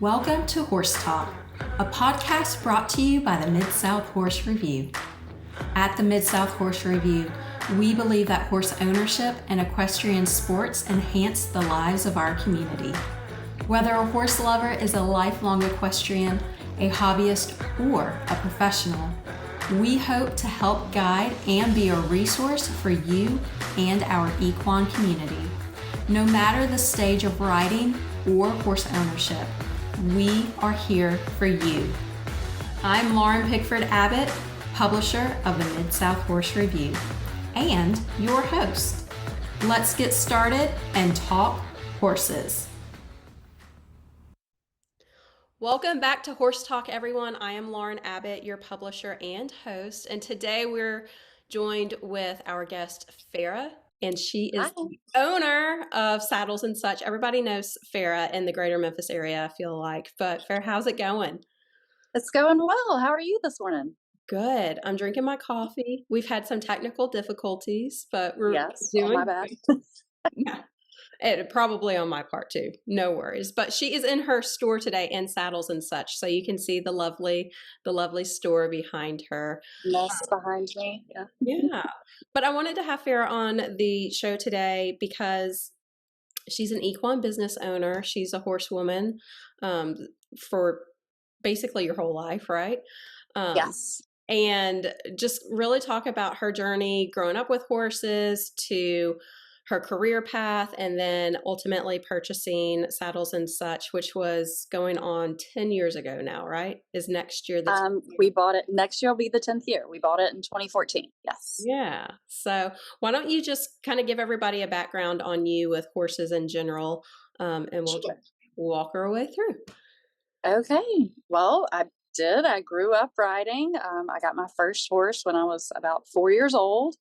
Welcome to Horse Talk, a podcast brought to you by the Mid-South Horse Review. At the Mid-South Horse Review, we believe that horse ownership and equestrian sports enhance the lives of our community. Whether a horse lover is a lifelong equestrian, a hobbyist, or a professional, we hope to help guide and be a resource for you and our equine community. No matter the stage of riding or horse ownership, we are here for you. I'm Lauren Pickford Abbott, publisher of the Mid-South Horse Review, and your host. Let's get started and talk horses. Welcome back to Horse Talk, everyone. I am Lauren Abbott, your publisher and host, and today we're joined with our guest, Fara, and she is the owner of Saddles and Such. Everybody knows Fara in the greater Memphis area, I feel like. But Fara, how's it going? It's going well. How are you this morning? Good. I'm drinking my coffee. We've had some technical difficulties, but we're doing my bad. Yeah. It probably on my part too. No worries. But she is in her store today in Saddles and Such, so you can see the lovely store behind her. Nest behind me. Yeah. But I wanted to have Fara on the show today because she's an equine business owner. She's a horsewoman for basically your whole life, right? Yes. And just really talk about her journey growing up with horses to her career path, and then ultimately purchasing Saddles and Such, which was going on 10 years ago now, right? Is next year the 10th year? We bought it. Next year will be the 10th year. We bought it in 2014. Yes. Yeah. So why don't you just kind of give everybody a background on you with horses in general, and we'll just walk our way through. Okay. Well, I grew up riding. I got my first horse when I was about 4 years old.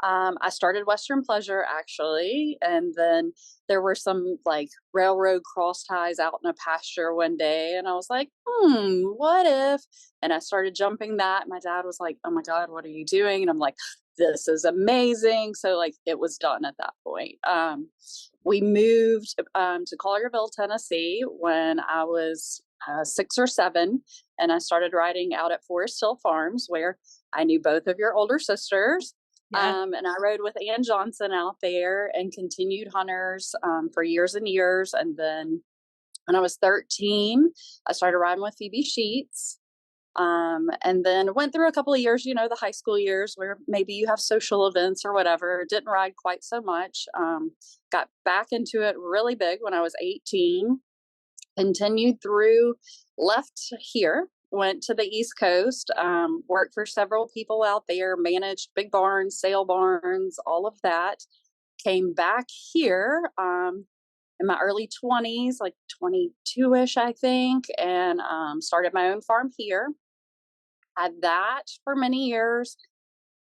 I started Western Pleasure actually, and then there were some like railroad cross ties out in a pasture one day, and I was like, what if? And I started jumping that. My dad was like, oh my God, what are you doing? And I'm like, this is amazing. So like it was done at that point. We moved to Collierville, Tennessee when I was 6 or 7, and I started riding out at Forest Hill Farms, where I knew both of your older sisters. Yeah. And I rode with Ann Johnson out there and continued hunters for years and years. And then when I was 13, I started riding with Phoebe Sheets. And then went through a couple of years, the high school years where maybe you have social events or whatever. Didn't ride quite so much. Got back into it really big when I was 18. Continued through, left here. Went to the East Coast, worked for several people out there, managed big barns, sale barns, all of that. Came back here in my early 20s, like 22-ish, I think, and started my own farm here. Had that for many years,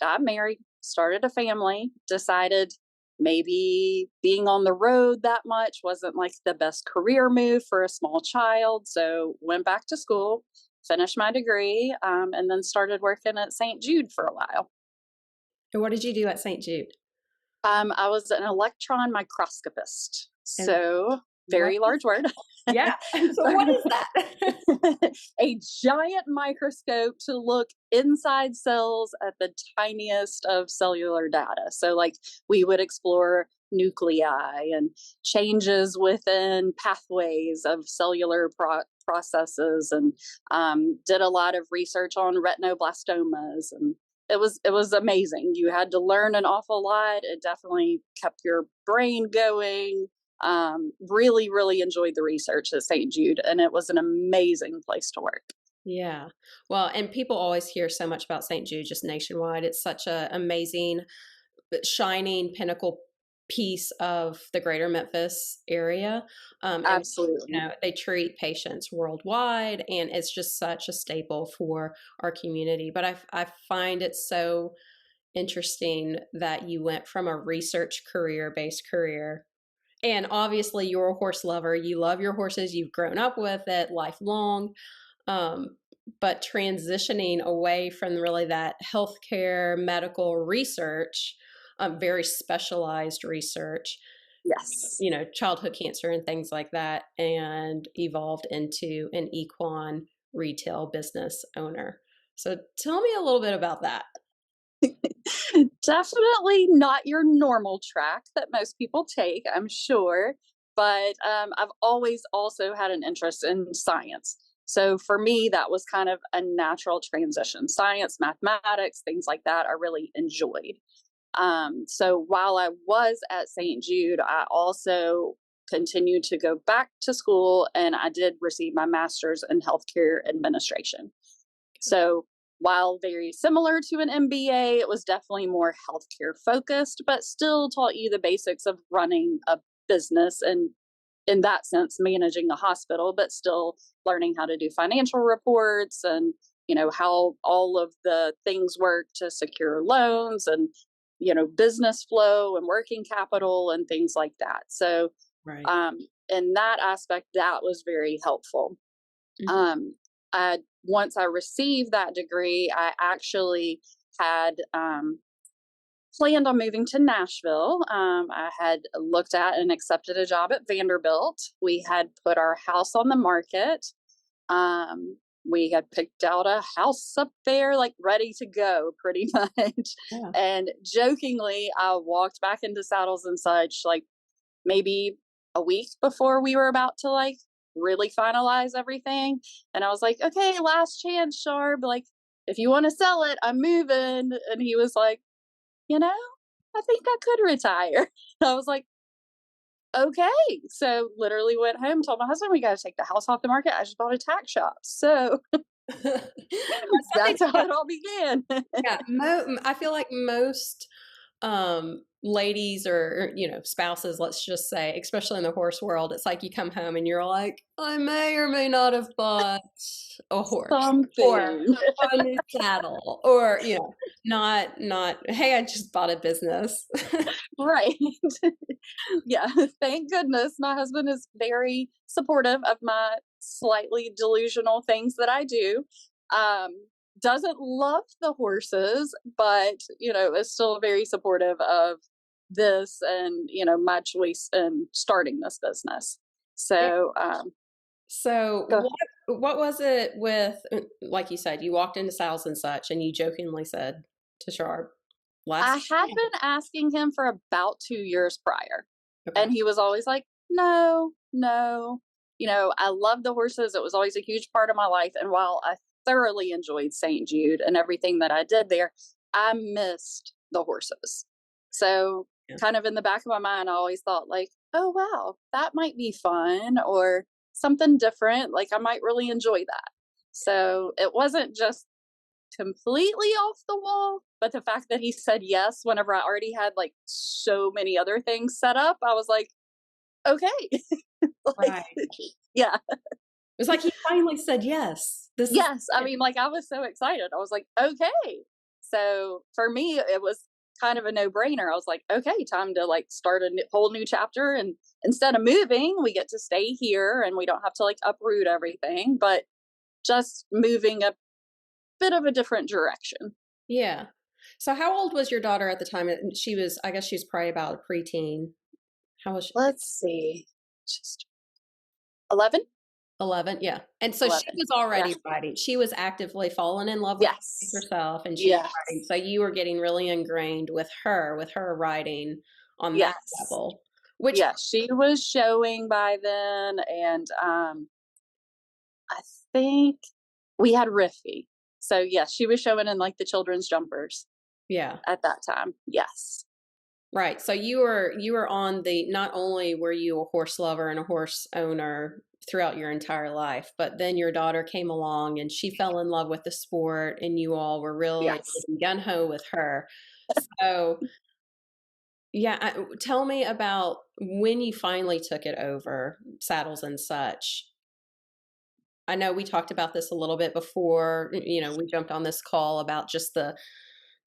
got married, started a family, decided maybe being on the road that much wasn't like the best career move for a small child. So went back to school, finished my degree, and then started working at St. Jude for a while. And what did you do at St. Jude? I was an electron microscopist. So very large word. Yeah. So what is that? A giant microscope to look inside cells at the tiniest of cellular data. So like we would explore nuclei and changes within pathways of cellular processes, and did a lot of research on retinoblastomas, and it was amazing. You had to learn an awful lot. It definitely kept your brain going. Really, really enjoyed the research at St. Jude, and it was an amazing place to work. Yeah. Well, and people always hear so much about St. Jude just nationwide. It's such an amazing, shining pinnacle piece of the greater Memphis area. Absolutely. And, they treat patients worldwide, and it's just such a staple for our community. But I find it so interesting that you went from a research based career. And obviously you're a horse lover. You love your horses. You've grown up with it lifelong. But transitioning away from really that healthcare, medical research, very specialized research, Yes. childhood cancer and things like that, and evolved into an equine retail business owner. So tell me a little bit about that. Definitely not your normal track that most people take, I'm sure. But I've always also had an interest in science. So for me, that was kind of a natural transition. Science, mathematics, things like that, I really enjoyed. So while I was at St. Jude, I also continued to go back to school, and I did receive my master's in healthcare administration. So while very similar to an MBA, it was definitely more healthcare focused, but still taught you the basics of running a business and, in that sense, managing a hospital, but still learning how to do financial reports and, how all of the things work to secure loans and, business flow and working capital and things like that. So, Right. in that aspect, that was very helpful. Mm-hmm. Once I received that degree, I actually had planned on moving to Nashville. I had looked at and accepted a job at Vanderbilt. We had put our house on the market. We had picked out a house up there, like ready to go, pretty much. Yeah. And jokingly, I walked back into Saddles and Such, like maybe a week before we were about to like really finalize everything. And I was like, okay, last chance, Sharp. Like, if you want to sell it, I'm moving. And he was like, I think I could retire. I was like, okay. So literally went home, told my husband we got to take the house off the market. I just bought a tack shop. So that's how it all began. Yeah, I feel like most ladies or spouses, let's just say, especially in the horse world, it's like you come home and you're like, I may or may not have bought a horse or a new saddle, or not hey, I just bought a business. Right. Yeah, thank goodness my husband is very supportive of my slightly delusional things that I do. Doesn't love the horses, but is still very supportive of this and my choice in starting this business. So So what was it with, like you said, you walked into Saddles and Such and you jokingly said to Sharp, I had been asking him for about 2 years prior. Okay. And he was always like, no. I love the horses. It was always a huge part of my life. And while I thoroughly enjoyed St. Jude and everything that I did there, I missed the horses. So kind of in the back of my mind, I always thought like, oh, wow, that might be fun or something different. Like I might really enjoy that. So it wasn't just completely off the wall, but the fact that he said yes whenever I already had like so many other things set up, I was like, okay. Right. Yeah. It was like he finally said yes. I mean, like I was so excited. I was like, okay. So for me, it was kind of a no-brainer. I was like, okay, time to like start a whole new chapter. And instead of moving, we get to stay here and we don't have to like uproot everything, but just moving a bit of a different direction. Yeah. So how old was your daughter at the time? I guess she was probably about a preteen. How was she? Let's see. Just 11. 11, yeah. And so 11. she was already riding. She was actively falling in love with herself, and she was riding. So you were getting really ingrained with her riding on that level. Which she was showing by then, and I think we had Riffy. So yes, she was showing in like the children's jumpers. Yeah. At that time. Yes. Right. So you were on not only were you a horse lover and a horse owner throughout your entire life, but then your daughter came along and she fell in love with the sport and you all were really gung-ho with her. So yeah, tell me about when you finally took it over, Saddles and Such. I know we talked about this a little bit before, we jumped on this call about just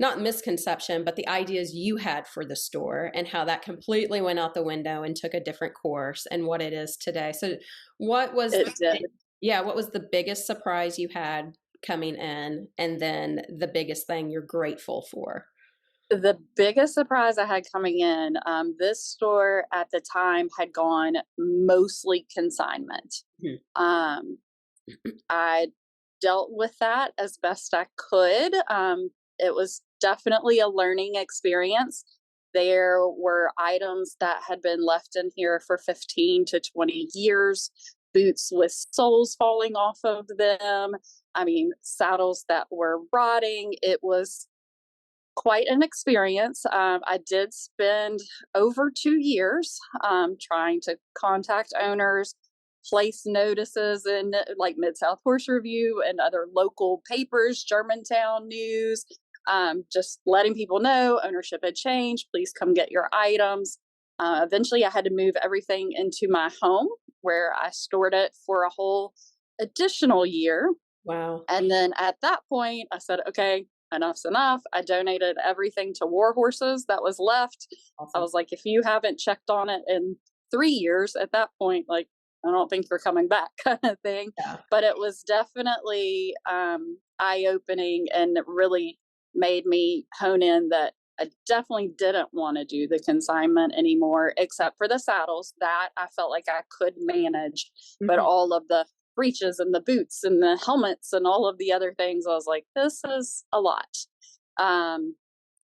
not misconception, but the ideas you had for the store and how that completely went out the window and took a different course and what it is today. So what was the biggest surprise you had coming in, and then the biggest thing you're grateful for? The biggest surprise I had coming in, this store at the time had gone mostly consignment. Mhm. I dealt with that as best I could. It was definitely a learning experience. There were items that had been left in here for 15 to 20 years, boots with soles falling off of them. I mean, saddles that were rotting. It was quite an experience. I did spend over 2 years trying to contact owners, place notices in like Mid South Horse Review and other local papers, Germantown News, just letting people know ownership had changed. Please come get your items. Eventually, I had to move everything into my home where I stored it for a whole additional year. Wow. And then at that point, I said, okay, enough's enough. I donated everything to war horses that was left. I Awesome. was like, if you haven't checked on it in 3 years at that point, like, I don't think you're coming back kind of thing. Yeah. But it was definitely eye opening and it really made me hone in that I definitely didn't want to do the consignment anymore, except for the saddles that I felt like I could manage. But Mhm. all of the breeches and the boots and the helmets and all of the other things, I was like, this is a lot. Um,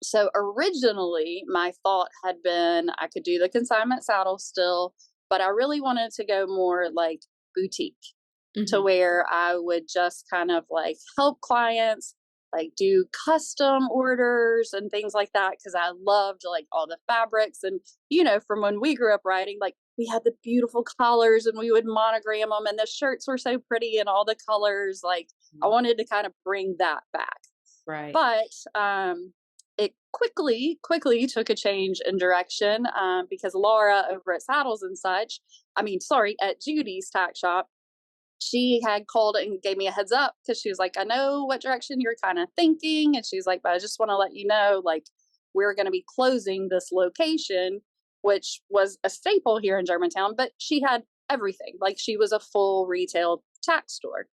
so originally, my thought had been I could do the consignment saddle still, but I really wanted to go more like boutique to Mhm. where I would just kind of like help clients like do custom orders and things like that because I loved like all the fabrics and from when we grew up riding like we had the beautiful collars and we would monogram them and the shirts were so pretty and all the colors like I wanted to kind of bring that back. Right. But it quickly took a change in direction because Laura over at Saddles and Such, I mean, sorry, at Judy's Tack Shop, she had called and gave me a heads up because she was like, I know what direction you're kind of thinking. And she's like, but I just want to let you know, like, we're going to be closing this location, which was a staple here in Germantown, but she had everything. Like, she was a full retail tack store.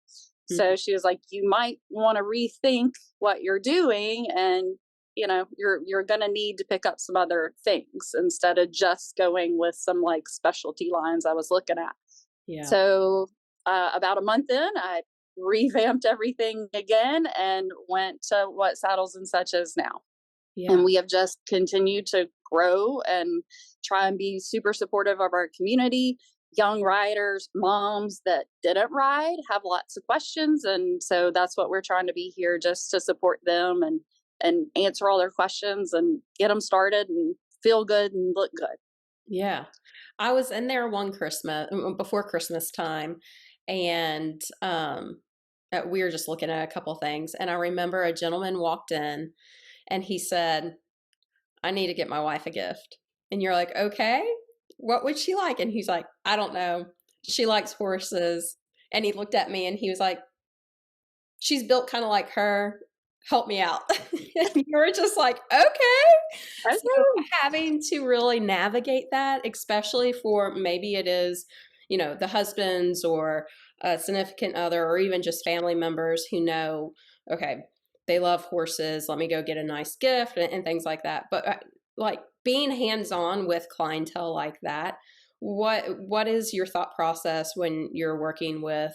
Mhm. So she was like, you might want to rethink what you're doing and you're going to need to pick up some other things instead of just going with some like specialty lines I was looking at. Yeah. So about a month in, I revamped everything again and went to what Saddles and Such is now. And Yeah. we have just continued to grow and try and be super supportive of our community. Young riders, moms that didn't ride have lots of questions. And so that's what we're trying to be here just to support them and answer all their questions and get them started and feel good and look good. Yeah. I was in there one Christmas before Christmas time and we were just looking at a couple things and I remember a gentleman walked in and he said, I need to get my wife a gift. And you're like, okay, what would she like? And he's like, I don't know. She likes horses. And he looked at me and he was like, she's built kind of like her. Help me out. And you were just like, okay. Okay. So having to really navigate that, especially for maybe it is, the husbands or a significant other or even just family members who know, okay, they love horses. Let me go get a nice gift and things like that. But like being hands-on with clientele like that, what is your thought process when you're working with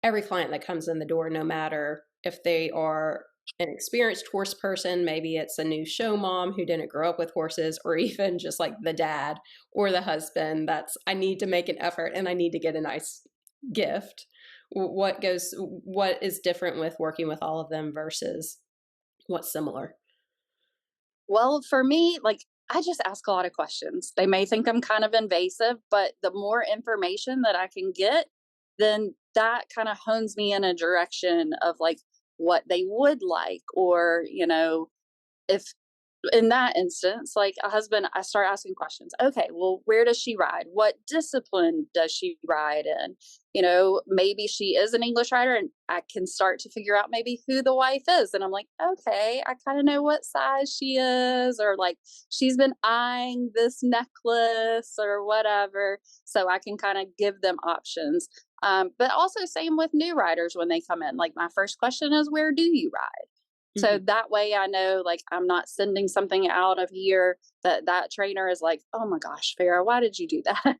every client that comes in the door, no matter if they are an experienced horse person, maybe it's a new show mom who didn't grow up with horses, or even just like the dad or the husband that's, I need to make an effort and I need to get a nice gift. What is different with working with all of them versus what's similar? Well, for me, like, I just ask a lot of questions. They may think I'm kind of invasive, but the more information that I can get, then that kind of hones me in a direction of like what they would like, or, if in that instance, like a husband, I start asking questions. Okay, well, where does she ride? What discipline does she ride in? Maybe she is an English rider and I can start to figure out maybe who the wife is. And I'm like, okay, I kind of know what size she is, or like she's been eyeing this necklace or whatever. So I can kind of give them options. But also, same with new riders when they come in. Like, my first question is, where do you ride? So that way I know, like, I'm not sending something out of here that trainer is like, oh my gosh, Farah, why did you do that?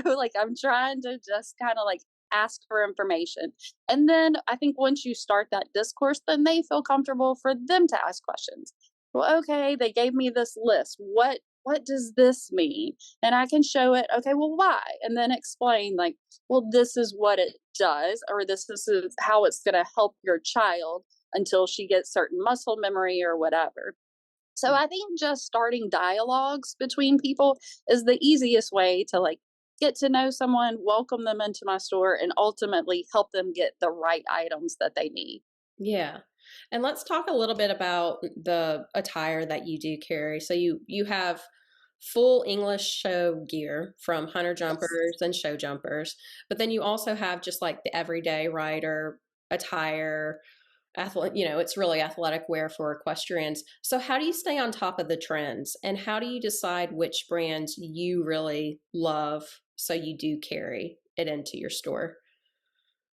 Like, I'm trying to just kind of like ask for information. And then I think once you start that discourse, then they feel comfortable for them to ask questions. Well, okay, they gave me this list. What does this mean? And I can show it. Okay, well, why? And then explain, like, well, this is what it does, or this is how it's going to help your child until she gets certain muscle memory or whatever. So I think just starting dialogues between people is the easiest way to like get to know someone, welcome them into my store, and ultimately help them get the right items that they need. Yeah. And let's talk a little bit about the attire that you do carry. So you have full English show gear from hunter jumpers and show jumpers, but then you also have just like the everyday rider attire, it's really athletic wear for equestrians. So how do you stay on top of the trends, and how do you decide which brands you really love so you do carry it into your store?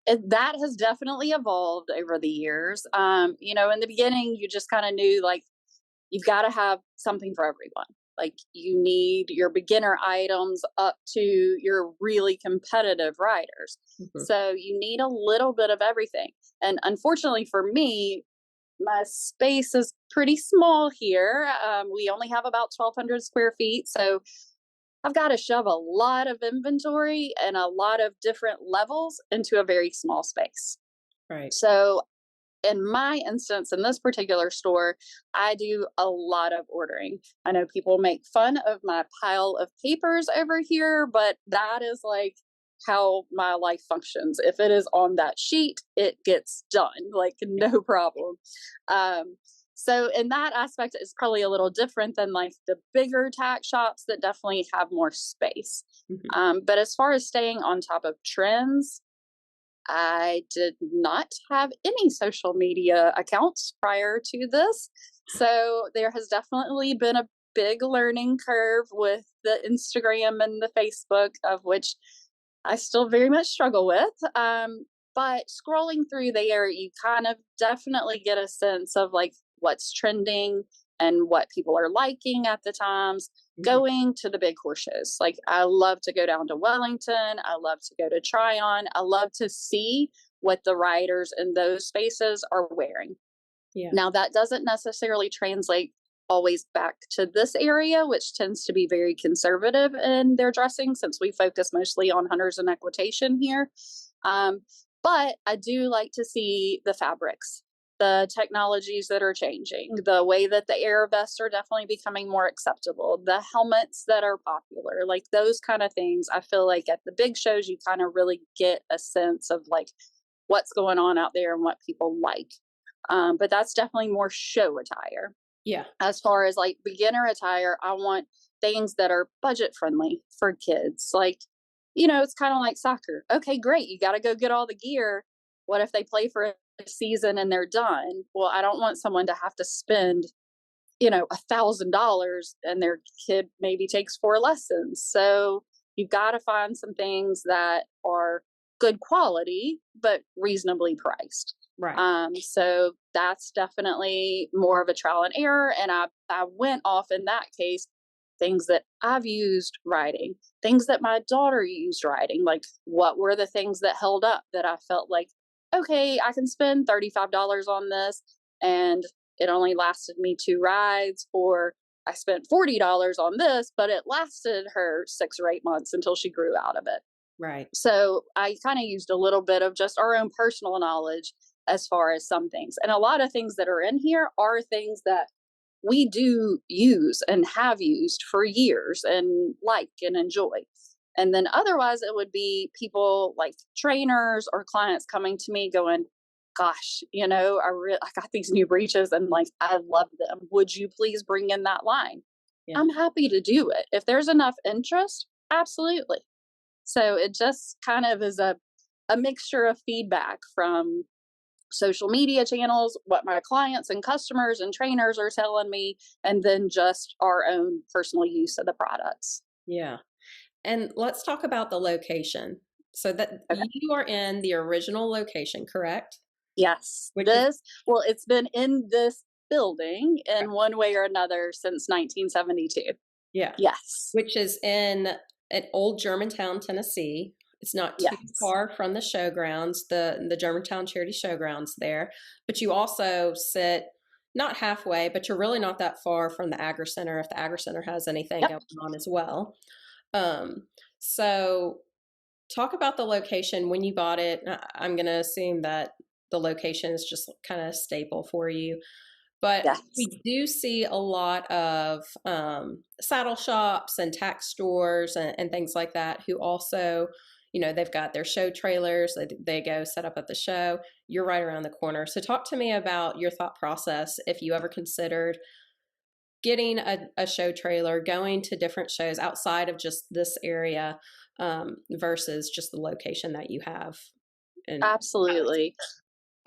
That has definitely evolved over the years. In the beginning, you just kind of knew like you've got to have something for everyone. Like you need your beginner items up to your really competitive riders. So you need a little bit of everything. And unfortunately for me, my space is pretty small here. We only have about 1,200 square feet. So I've got to shove a lot of inventory and a lot of different levels into a very small space. Right. So in my instance, in this particular store, I do a lot of ordering. I know people make fun of my pile of papers over here, but that is like how my life functions. If it is on that sheet, it gets done, like no problem. So in that aspect, it's probably a little different than like the bigger tack shops that definitely have more space. But as far as staying on top of trends, I did not have any social media accounts prior to this. So there has definitely been a big learning curve with the Instagram and the Facebook, of which I still very much struggle with. But scrolling through there, you kind of definitely get a sense of like what's trending and what people are liking at the times. Going to the big horse shows. Like I love to go down to Wellington. I love to go to Tryon. I love to see what the riders in those spaces are wearing. Yeah. Now that doesn't necessarily translate always back to this area, which tends to be very conservative in their dressing since we focus mostly on hunters and equitation here. But I do like to see the fabrics, the technologies that are changing, the way that the air vests are definitely becoming more acceptable, the helmets that are popular, like those kind of things. I feel like at the big shows, you kind of really get a sense of like what's going on out there and what people like. But that's definitely more show attire. Yeah. As far as like beginner attire, I want things that are budget friendly for kids. Like, it's kind of like soccer. Okay, great. You got to go get all the gear. What if they play for a season and they're done? Well, I don't want someone to have to spend, $1,000 and their kid maybe takes 4 lessons. So you got to find some things that are good quality, but reasonably priced. Right. So that's definitely more of a trial and error. And I went off in that case, things that I've used riding, things that my daughter used riding, like what were the things that held up that I felt like, okay, I can spend $35 on this and it only lasted me 2 rides, or I spent $40 on this, but it lasted her 6 or 8 months until she grew out of it. Right. So I kind of used a little bit of just our own personal knowledge as far as some things. And a lot of things that are in here are things that we do use and have used for years and like and enjoy. And then otherwise it would be people like trainers or clients coming to me going, gosh, I got these new breeches and like, I love them. Would you please bring in that line? Yeah. I'm happy to do it. If there's enough interest, absolutely. So it just kind of is a mixture of feedback from social media channels, what my clients and customers and trainers are telling me, and then just our own personal use of the products. Yeah. And let's talk about the location. So that you are in the original location, correct? Yes. which is It's been in this building in one way or another since 1972. yeah, Yes. which is in an old Germantown, Tennessee. It's not too Yes. far from the showgrounds, the Germantown Charity Showgrounds there. But you also sit not halfway, but you're really not that far from the Agri Center if the Agri Center has anything Yep. going on as well. Um, so talk about the location when you bought it. I'm going to assume that the location is just kind of staple for you. But Yes. we do see a lot of saddle shops and tack stores and things like that who also, they've got their show trailers. They go set up at the show. You're right around the corner. So talk to me about your thought process if you ever considered getting a show trailer, going to different shows outside of just this area versus just the location that you have. Absolutely.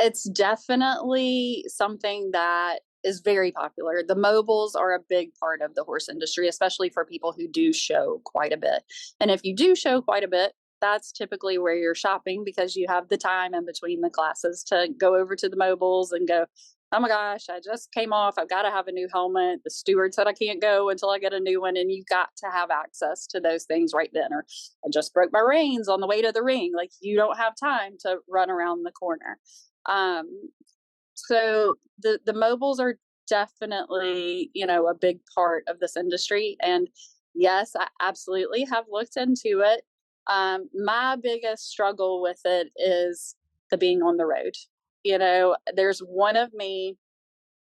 It's definitely something that is very popular. The mobiles are a big part of the horse industry, especially for people who do show quite a bit. And if you do show quite a bit, that's typically where you're shopping because you have the time in between the classes to go over to the mobiles and go, oh my gosh, I just came off. I've got to have a new helmet. The steward said I can't go until I get a new one. And you got to have access to those things right then. Or I just broke my reins on the way to the ring. Like you don't have time to run around the corner. Um, so the mobiles are definitely, a big part of this industry. And yes, I absolutely have looked into it. My biggest struggle with it is the being on the road. There's one of me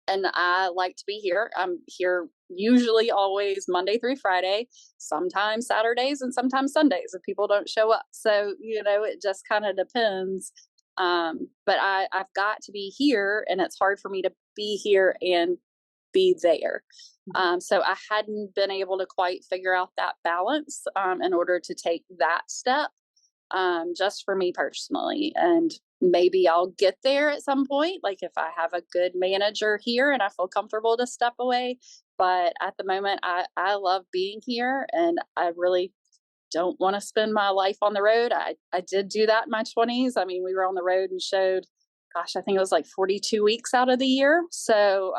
and I like to be here. I'm here usually always Monday through Friday, sometimes Saturdays and sometimes Sundays if people don't show up. So, it just kind of depends. But I've got to be here and it's hard for me to be here and be there. So I hadn't been able to quite figure out that balance in order to take that step just for me personally. And maybe I'll get there at some point, like if I have a good manager here and I feel comfortable to step away. But at the moment, I love being here and I really don't want to spend my life on the road. I did do that in my 20s. I mean, we were on the road and showed, gosh, I think it was like 42 weeks out of the year. So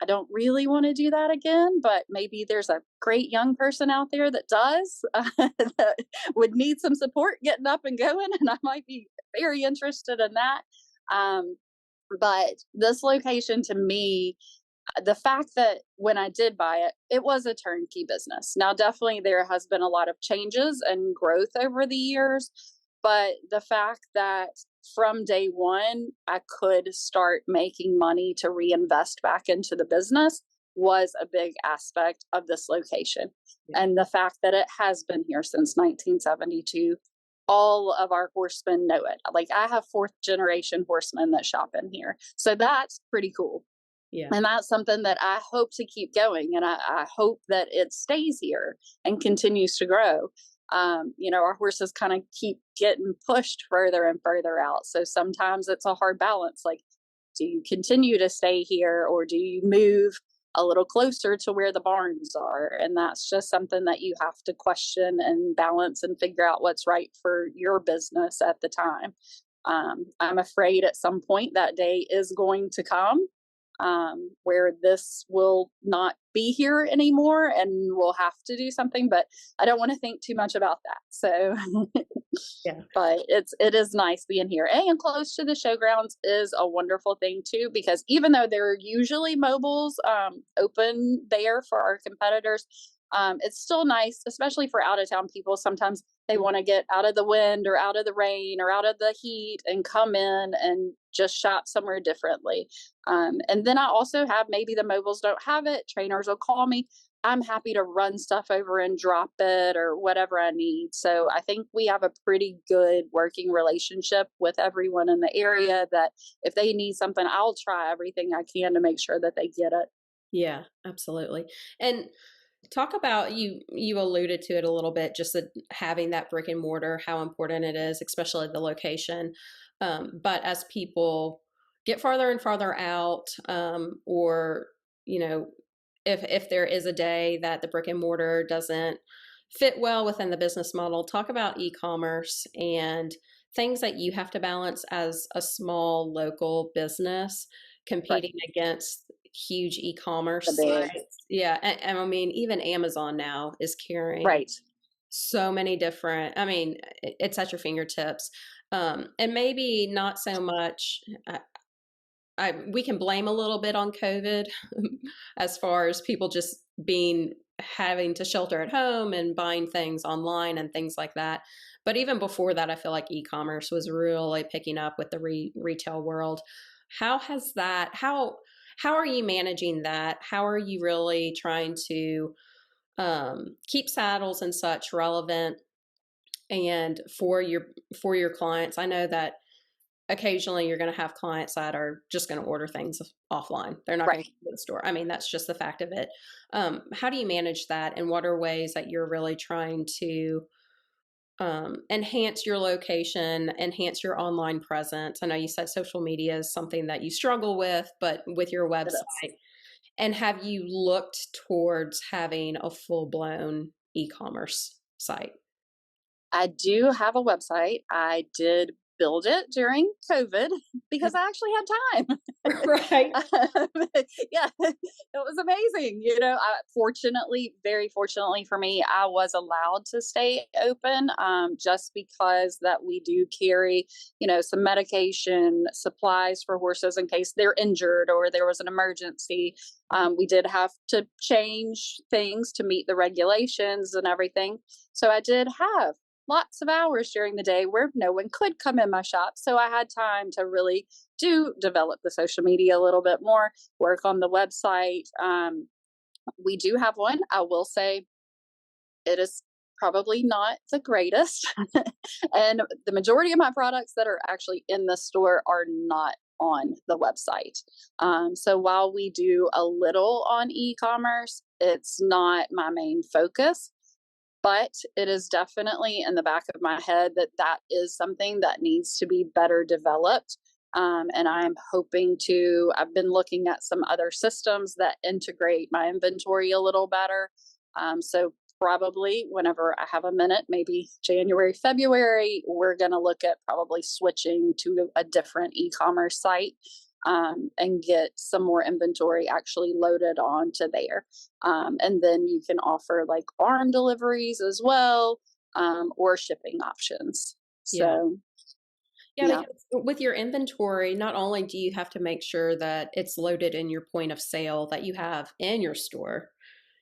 I don't really want to do that again, but maybe there's a great young person out there that does, that would need some support getting up and going, and I might be very interested in that. But this location to me, the fact that when I did buy it, it was a turnkey business. Now, definitely there has been a lot of changes and growth over the years, but the fact that from day one, I could start making money to reinvest back into the business was a big aspect of this location. Yeah. And the fact that it has been here since 1972, all of our horsemen know it. Like I have fourth generation horsemen that shop in here. So that's pretty cool. Yeah. And that's something that I hope to keep going. And I hope that it stays here and continues to grow. Our horses kind of keep getting pushed further and further out. So sometimes it's a hard balance. Like, do you continue to stay here or do you move a little closer to where the barns are? And that's just something that you have to question and balance and figure out what's right for your business at the time. I'm afraid at some point that day is going to come. Where this will not be here anymore and we'll have to do something, but I don't want to think too much about that. So, yeah, but it is nice being here and close to the showgrounds is a wonderful thing too, because even though there are usually mobiles, open there for our competitors, it's still nice, especially for out of town people. Sometimes they want to get out of the wind or out of the rain or out of the heat and come in and just shop somewhere differently. And then I also have, maybe the mobiles don't have it. Trainers will call me. I'm happy to run stuff over and drop it or whatever I need. So I think we have a pretty good working relationship with everyone in the area that if they need something, I'll try everything I can to make sure that they get it. Yeah, absolutely. And talk about, you alluded to it a little bit, just having that brick and mortar, how important it is, especially the location. But as people get farther and farther out, or, if there is a day that the brick and mortar doesn't fit well within the business model, talk about e-commerce and things that you have to balance as a small local business competing against huge e-commerce sites. Yeah. And I mean, even Amazon now is carrying so many different, I mean, it's at your fingertips. And maybe not so much, we can blame a little bit on COVID as far as people just having to shelter at home and buying things online and things like that. But even before that, I feel like e-commerce was really picking up with the retail world. How are you managing that? How are you really trying to keep saddles and such relevant and for your clients? I know that occasionally you're going to have clients that are just going to order things offline. They're not going to go to the store. I mean, that's just the fact of it. How do you manage that? And what are ways that you're really trying to enhance your location, enhance your online presence? I know you said social media is something that you struggle with, but with your website. And have you looked towards having a full-blown e-commerce site? I do have a website. I did build it during COVID because I actually had time. Right. Yeah, it was amazing. You know, very fortunately for me, I was allowed to stay open just because that we do carry, you know, some medication supplies for horses in case they're injured or there was an emergency. We did have to change things to meet the regulations and everything. So I did have lots of hours during the day where no one could come in my shop. So I had time to really develop the social media a little bit more, work on the website. We do have one. I will say it is probably not the greatest. And the majority of my products that are actually in the store are not on the website. So while we do a little on e-commerce, it's not my main focus. But it is definitely in the back of my head that is something that needs to be better developed. And I'm I've been looking at some other systems that integrate my inventory a little better. So probably whenever I have a minute, maybe January, February, we're going to look at probably switching to a different e-commerce site. And get some more inventory actually loaded onto there. And then you can offer like arm deliveries as well, or shipping options. So, because with your inventory, not only do you have to make sure that it's loaded in your point of sale that you have in your store,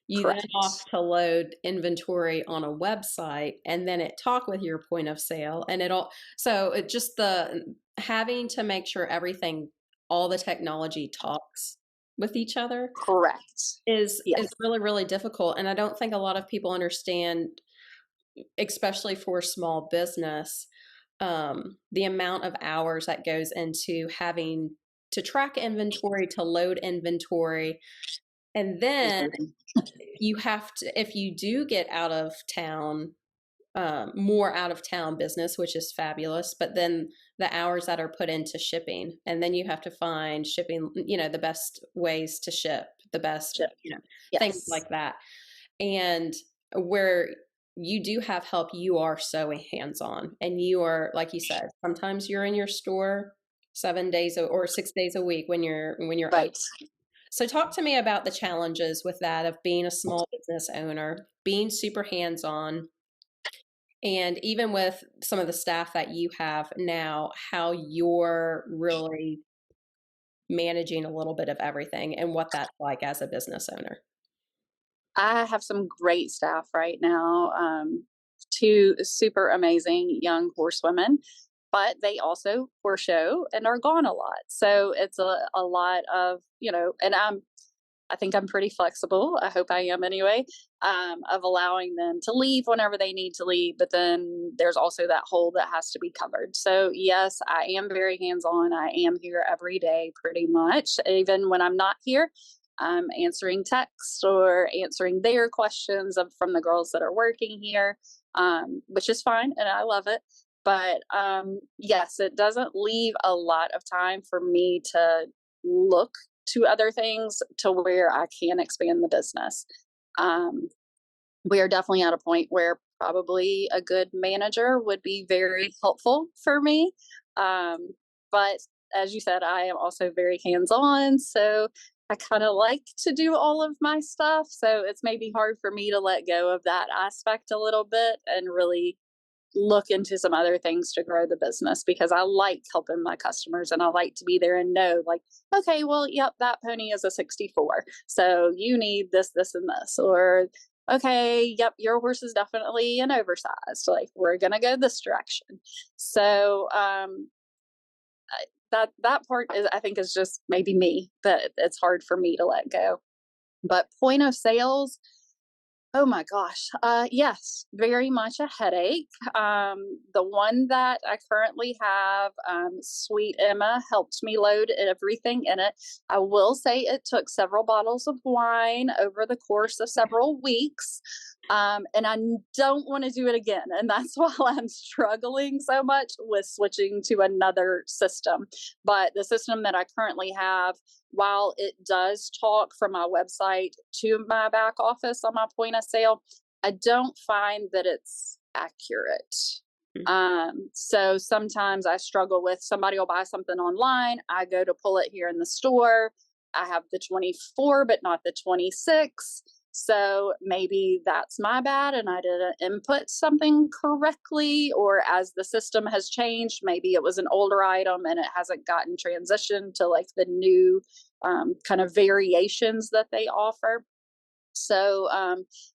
you then have to load inventory on a website and then it talk with your point of sale and having to make sure all the technology talks with each other. Is really, really difficult. And I don't think a lot of people understand, especially for small business, the amount of hours that goes into having to track inventory, to load inventory. And then you have to, if you do get out of town, more out of town business, which is fabulous, but then the hours that are put into shipping, and then you have to find shipping, you know, the best ways to ship, the best, things like that. And where you do have help, you are so hands-on, and you are, like you said, sometimes you're in your store 7 days or 6 days a week when you're open. So talk to me about the challenges with that, of being a small business owner, being super hands-on, and even with some of the staff that you have now, how you're really managing a little bit of everything and what that's like as a business owner. I have some great staff right now. Two super amazing young horsewomen, but they also horse show and are gone a lot. So it's a lot of, you know, and I think I'm pretty flexible. I hope I am anyway, of allowing them to leave whenever they need to leave. But then there's also that hole that has to be covered. So yes, I am very hands-on. I am here every day pretty much. Even when I'm not here, I'm answering texts or answering their questions from the girls that are working here, which is fine. And I love it. But yes, it doesn't leave a lot of time for me to look to other things to where I can expand the business. We are definitely at a point where probably a good manager would be very helpful for me. But as you said, I am also very hands-on, so I kind of like to do all of my stuff. So it's maybe hard for me to let go of that aspect a little bit and really look into some other things to grow the business, because I like helping my customers and I like to be there and know, like, okay, well, yep, that pony is a 64. So you need this, this, and this. Or, okay, yep, your horse is definitely an oversized. Like, we're going to go this direction. So, that part is, I think, is just maybe me, that it's hard for me to let go. But point of sales, oh my gosh. Yes, very much a headache. The one that I currently have, Sweet Emma, helped me load everything in it. I will say it took several bottles of wine over the course of several weeks. And I don't want to do it again. And that's why I'm struggling so much with switching to another system. But the system that I currently have, while it does talk from my website to my back office on my point of sale, I don't find that it's accurate. So sometimes I struggle with, somebody will buy something online. I go to pull it here in the store. I have the 24, but not the 26. So maybe that's my bad and I didn't input something correctly, or as the system has changed, maybe it was an older item and it hasn't gotten transitioned to like the new kind of variations that they offer. So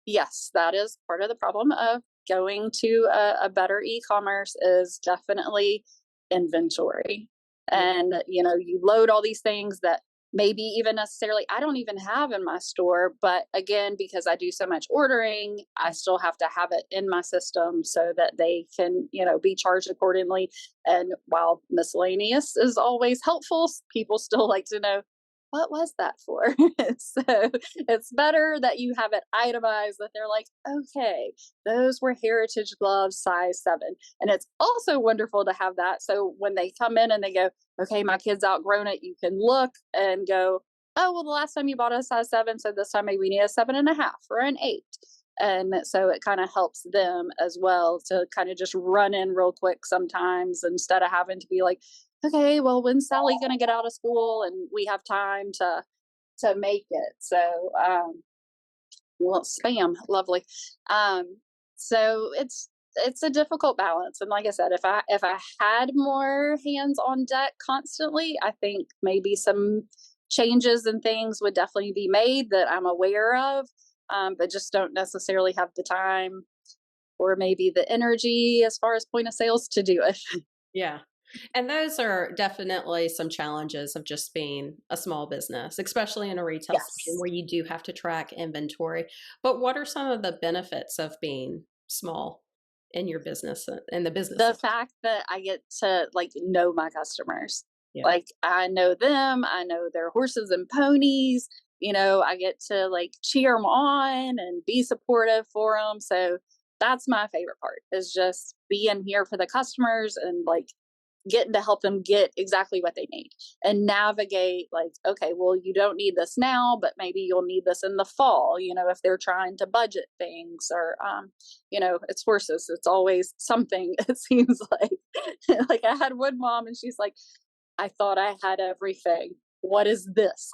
yes, that is part of the problem of going to a better e-commerce, is definitely inventory. And, you load all these things that maybe even necessarily I don't even have in my store. But again, because I do so much ordering, I still have to have it in my system so that they can, be charged accordingly. And while miscellaneous is always helpful, people still like to know, what was that for? So it's better that you have it itemized, that they're like, okay, those were heritage gloves size 7. And it's also wonderful to have that. So when they come in and they go, okay, my kid's outgrown it, you can look and go, oh, well, the last time you bought a size 7, so this time maybe we need a 7.5 or an 8. And so it kind of helps them as well to kind of just run in real quick sometimes, instead of having to be like, okay, well, when's Sally going to get out of school and we have time to make it. So, well, spam, lovely. So it's a difficult balance. And like I said, if I had more hands on deck constantly, I think maybe some changes and things would definitely be made that I'm aware of, but just don't necessarily have the time or maybe the energy as far as point of sales to do it. Yeah. And those are definitely some challenges of just being a small business, especially in a retail setting where you do have to track inventory. But what are some of the benefits of being small in your business, in the business? The fact that I get to know my customers. Yeah. Like, I know them, I know their horses and ponies, I get to cheer them on and be supportive for them. So that's my favorite part, is just being here for the customers and getting to help them get exactly what they need and navigate okay, well, you don't need this now, but maybe you'll need this in the fall, if they're trying to budget things, or, it's horses. It's always something, it seems like. Like, I had one mom and she's like, I thought I had everything. What is this?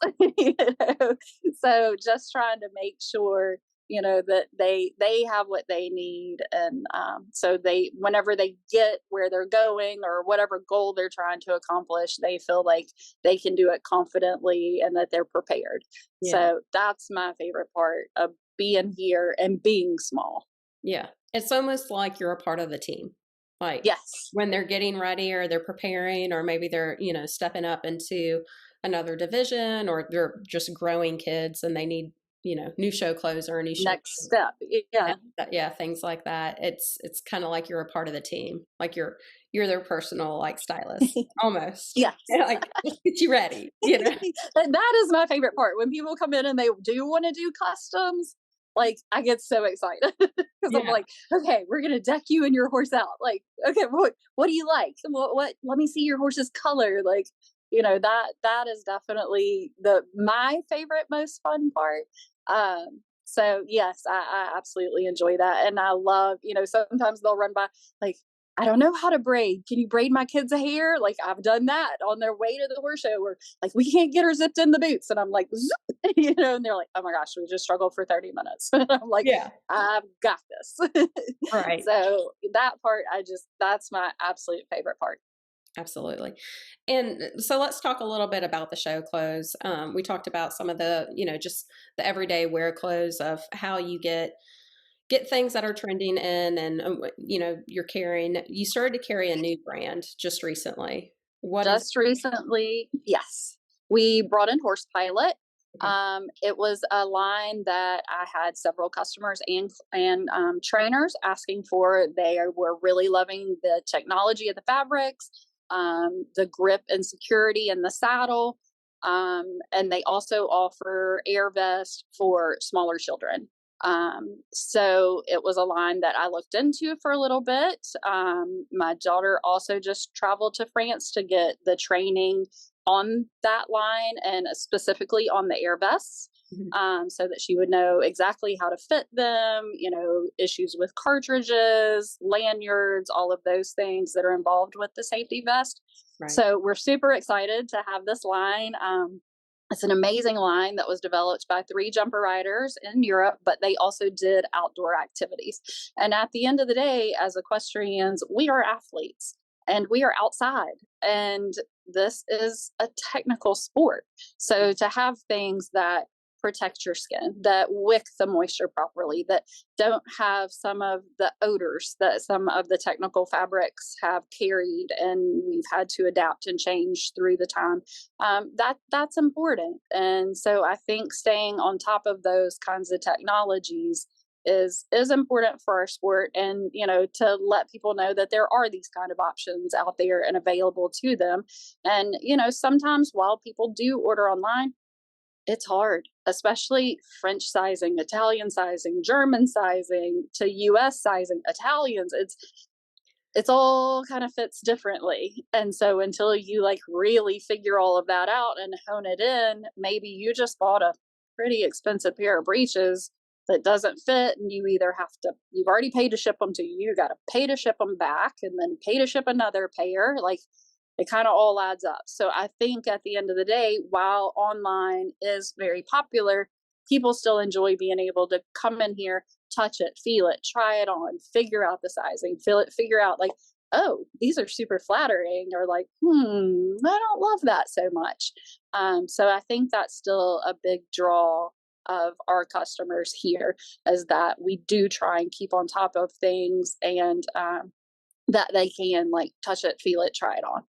So just trying to make sure that they have what they need, and so whenever they get where they're going or whatever goal they're trying to accomplish, they feel like they can do it confidently and that they're prepared. Yeah. So that's my favorite part of being here and being small. Yeah, it's almost like you're a part of the team. Like, yes, when they're getting ready or they're preparing, or maybe they're stepping up into another division, or they're just growing kids and they need new show clothes or a new next step. Yeah, things like that. It's kind of like you're a part of the team, like you're their personal stylist almost. Yes. Get you ready. That is my favorite part, when people come in and they do want to do customs. I get so excited because I'm like, okay, we're gonna deck you and your horse out. Okay, what do you like? What let me see your horse's color. That is definitely my favorite, most fun part. So yes, I absolutely enjoy that. And I love, sometimes they'll run by like, I don't know how to braid. Can you braid my kids' hair? Like I've done that on their way to the horse show where like we can't get her zipped in the boots. And I'm like, zoop, and they're like, oh my gosh, we just struggled for 30 minutes. I'm like, Yeah. I've got this. Right. So that part, that's my absolute favorite part. Absolutely. And so let's talk a little bit about the show clothes. We talked about some of the, just the everyday wear clothes of how you get things that are trending in, and you started to carry a new brand just recently. Just recently, yes. We brought in Horse Pilot. Okay. It was a line that I had several customers and trainers asking for. They were really loving the technology of the fabrics, the grip and security in the saddle, and they also offer air vest for smaller children. So it was a line that I looked into for a little bit. My daughter also just traveled to France to get the training on that line and specifically on the air vests, so that she would know exactly how to fit them, issues with cartridges, lanyards, all of those things that are involved with the safety vest. Right. So we're super excited to have this line. It's an amazing line that was developed by 3 jumper riders in Europe, but they also did outdoor activities. And at the end of the day, as equestrians, we are athletes and we are outside. And this is a technical sport. So to have things that protect your skin, that wick the moisture properly, that don't have some of the odors that some of the technical fabrics have carried and we've had to adapt and change through the time, that's important. And so I think staying on top of those kinds of technologies is important for our sport, and to let people know that there are these kind of options out there and available to them. And sometimes while people do order online, it's hard, especially French sizing, Italian sizing, German sizing to US sizing. Italians, it's all kind of fits differently. And so until you like really figure all of that out and hone it in, maybe you just bought a pretty expensive pair of breeches that doesn't fit, and you've already paid to ship them to you got to pay to ship them back and then pay to ship another pair. Like it kind of all adds up. So I think at the end of the day, while online is very popular, people still enjoy being able to come in here, touch it, feel it, try it on, figure out the sizing, feel it, figure out like, oh, these are super flattering, or like, I don't love that so much. So I think that's still a big draw of our customers here, is that we do try and keep on top of things, and that they can like touch it, feel it, try it on.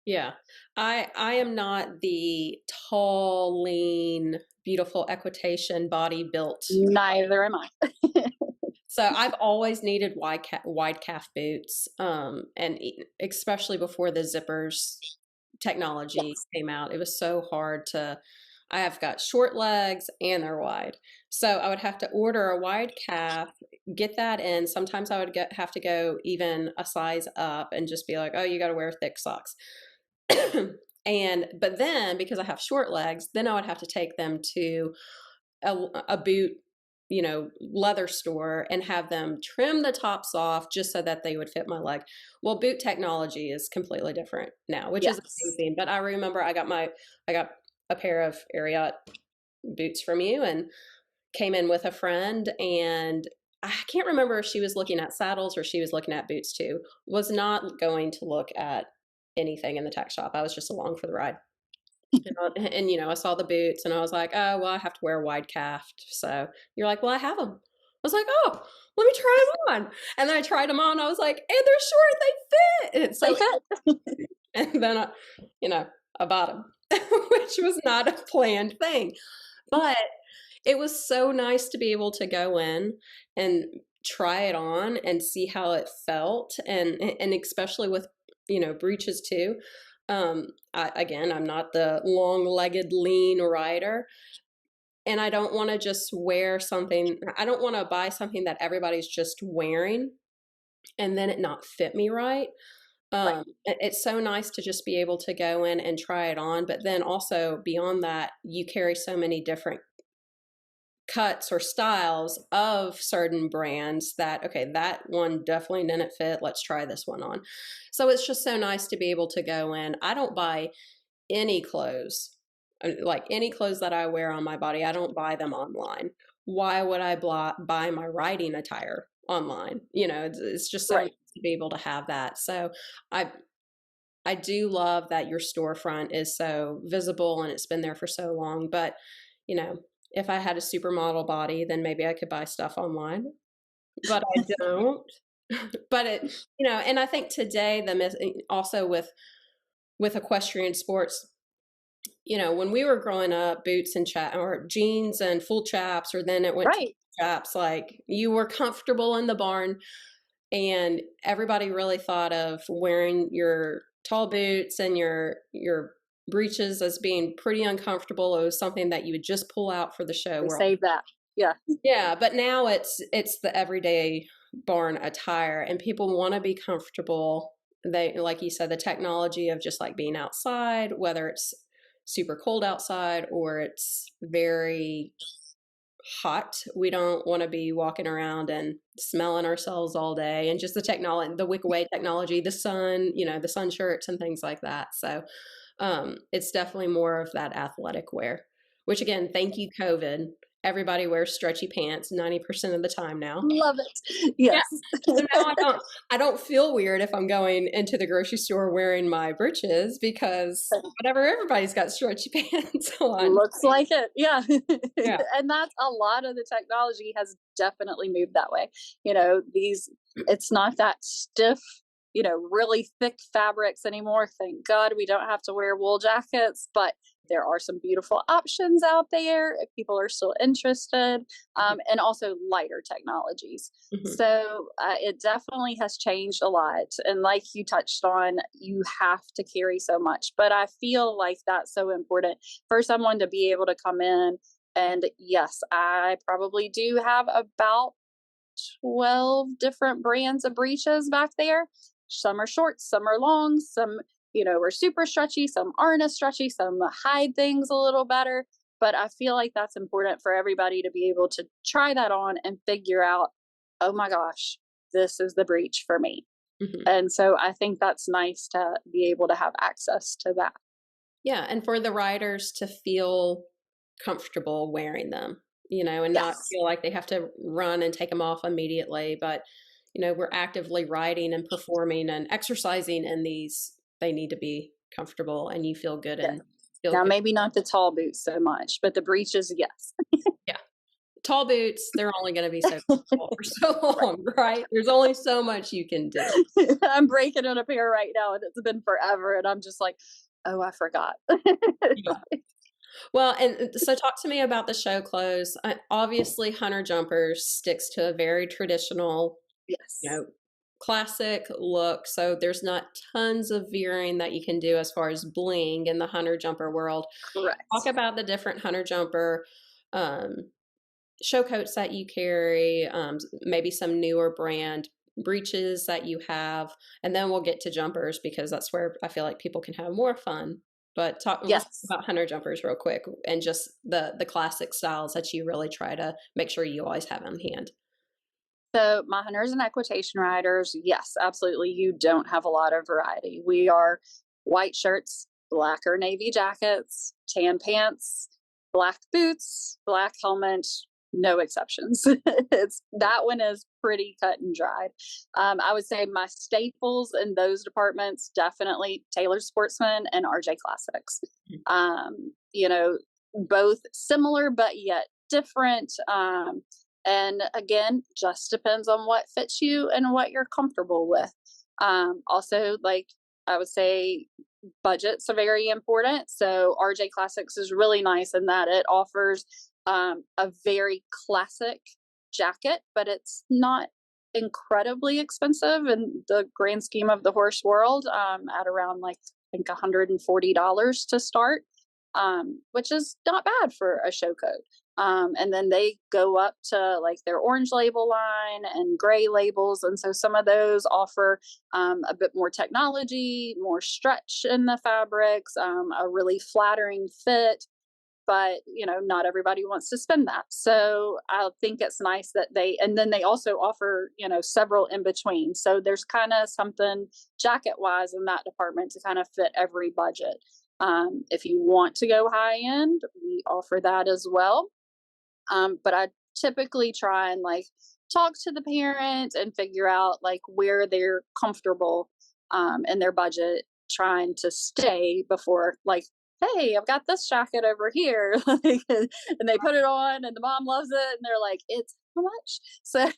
Yeah. I am not the tall, lean, beautiful equitation body built. Neither am I. So I've always needed wide calf boots, and especially before the zippers technology came out, it was so hard to. I have got short legs and they're wide, so I would have to order a wide calf, get that in. Sometimes I would have to go even a size up and just be like, oh, you got to wear thick socks. But then because I have short legs, then I would have to take them to a boot, leather store and have them trim the tops off just so that they would fit my leg. Well, boot technology is completely different now, which is amazing. But I remember I got a pair of Ariat boots from you and came in with a friend, and I can't remember if she was looking at saddles or she was looking at boots too. Was not going to look at anything in the tack shop. I was just along for the ride. And I saw the boots and I was like, oh, well, I have to wear wide calfed. So you're like, well, I have them. I was like, oh, let me try them on. And then I tried them on. I was like, and they're short, they fit. And so, They fit. And then I bought them, which was not a planned thing. But it was so nice to be able to go in and try it on and see how it felt. And especially with, breeches too. I'm not the long-legged, lean rider, and I don't want to just wear something. I don't want to buy something that everybody's just wearing and then it not fit me right. It's so nice to just be able to go in and try it on, but then also beyond that, you carry so many different cuts or styles of certain brands that, okay, that one definitely didn't fit. Let's try this one on. So it's just so nice to be able to go in. I don't buy any clothes, like any clothes that I wear on my body. I don't buy them online. Why would I buy my riding attire online? It's just so nice to be able to have that. So I do love that your storefront is so visible and it's been there for so long. But, if I had a supermodel body, then maybe I could buy stuff online, but I don't. But and I think today also with equestrian sports, when we were growing up, boots and or jeans and full chaps, or then it went to chaps, like you were comfortable in the barn, and everybody really thought of wearing your tall boots and your breeches as being pretty uncomfortable. It was something that you would just pull out for the show. Save that. Yeah. Yeah. But now it's the everyday barn attire, and people want to be comfortable. They, like you said, the technology of just like being outside, whether it's super cold outside or it's very hot. We don't want to be walking around and smelling ourselves all day, and just the technology, the wick away technology, the sun, the sun shirts and things like that. So it's definitely more of that athletic wear, which again, thank you, COVID. Everybody wears stretchy pants 90% of the time now. Love it. Yes. Yeah. So now I don't feel weird if I'm going into the grocery store wearing my breeches, because whatever, everybody's got stretchy pants on. Looks like it. Yeah. Yeah. And that's a lot of the technology has definitely moved that way. It's not that stiff, really thick fabrics anymore. Thank God we don't have to wear wool jackets, but there are some beautiful options out there if people are still interested, and also lighter technologies. Mm-hmm. So it definitely has changed a lot. And like you touched on, you have to carry so much, but I feel like that's so important for someone to be able to come in. And yes, I probably do have about 12 different brands of breeches back there. Some are short, some are long, some are super stretchy, some aren't as stretchy, some hide things a little better. But I feel like that's important for everybody to be able to try that on and figure out, oh my gosh, this is the breech for me. Mm-hmm. And so I think that's nice to be able to have access to that. Yeah. And for the riders to feel comfortable wearing them, and not feel like they have to run and take them off immediately. But, we're actively riding and performing and exercising in these. They need to be comfortable and you feel good. And maybe not the tall boots so much, but the breeches, yes. Yeah. Tall boots, they're only going to be so comfortable for so long, right? There's only so much you can do. I'm breaking in a pair right now, and it's been forever. And I'm just like, oh, I forgot. Yeah. Well, and so talk to me about the show clothes. Obviously, Hunter Jumpers sticks to a very traditional, classic look. So there's not tons of veering that you can do as far as bling in the Hunter Jumper world. Correct. Talk about the different Hunter Jumper show coats that you carry, maybe some newer brand breeches that you have, and then we'll get to jumpers because that's where I feel like people can have more fun. But talk about Hunter Jumpers real quick, and just the classic styles that you really try to make sure you always have on hand. So my hunters and equitation riders, yes, absolutely. You don't have a lot of variety. We are white shirts, black or navy jackets, tan pants, black boots, black helmet, no exceptions. That one is pretty cut and dried. I would say my staples in those departments, definitely Tailored Sportsman and RJ Classics. Both similar, but yet different. And again, just depends on what fits you and what you're comfortable with. Also, like I would say, budgets are very important. So RJ Classics is really nice in that it offers a very classic jacket, but it's not incredibly expensive in the grand scheme of the horse world, at around I think $140 to start, which is not bad for a show coat. And then they go up to their orange label line and gray labels. And so some of those offer a bit more technology, more stretch in the fabrics, a really flattering fit. but not everybody wants to spend that. So I think it's nice that and then they also offer, several in between. So there's kind of something jacket wise in that department to kind of fit every budget. If you want to go high end, we offer that as well. But I typically try and talk to the parent and figure out where they're comfortable in their budget trying to stay before hey, I've got this jacket over here. And they put it on and the mom loves it and they're like, it's how much? So,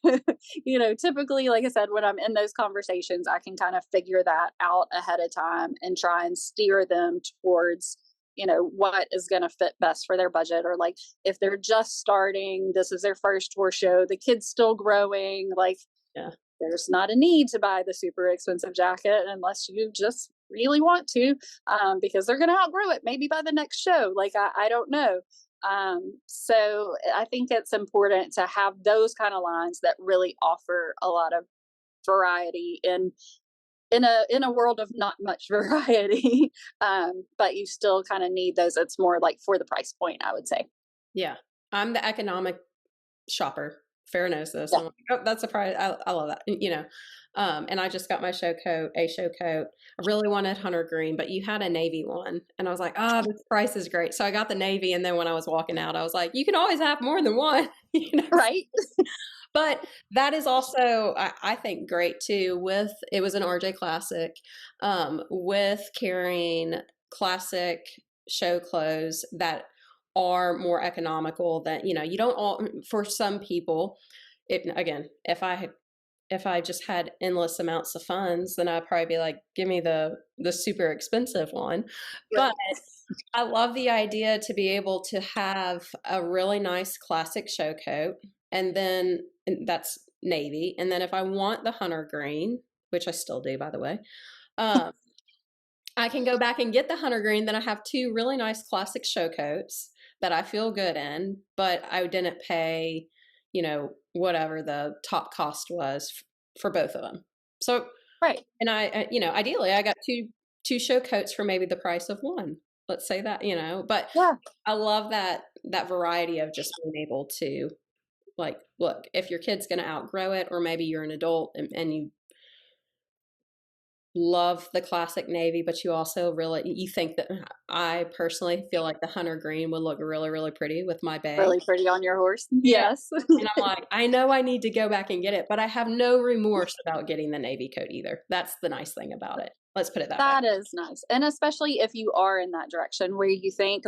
typically, like I said, when I'm in those conversations, I can kind of figure that out ahead of time and try and steer them towards, what is going to fit best for their budget. Or if they're just starting, this is their first horse show, the kid's still growing, yeah, there's not a need to buy the super expensive jacket unless you just really want to, because they're going to outgrow it maybe by the next show. I don't know. So I think it's important to have those kind of lines that really offer a lot of variety in a world of not much variety. But you still kind of need those. It's more for the price point, I would say. Yeah. I'm the economic shopper. Fara knows this. Yeah. I'm like, oh, that's a price. I love that. And I just got my show coat. I really wanted hunter green, but you had a navy one. And I was like, oh, this price is great. So I got the navy. And then when I was walking out, I was like, you can always have more than one. Right. But that is also, I think, great too. It was an RJ Classic, with carrying classic show clothes that are more economical than, you don't all, for some people, if I just had endless amounts of funds, then I'd probably be like, give me the super expensive one. But I love the idea to be able to have a really nice classic show coat, and then that's navy. And then if I want the hunter green, which I still do, by the way, I can go back and get the hunter green. Then I have two really nice classic show coats that I feel good in, but I didn't pay, whatever the top cost was for both of them. So, right. And I ideally I got two show coats for maybe the price of one. Let's say that, but yeah. I love that variety of just being able to look, if your kid's going to outgrow it, or maybe you're an adult and you love the classic navy, but you also you think that, I personally feel like the hunter green would look really, really pretty with my bay. Really pretty on your horse. Yeah. Yes. And I'm like, I know I need to go back and get it, but I have no remorse about getting the navy coat either. That's the nice thing about it. Let's put it that way. That is nice. And especially if you are in that direction where you think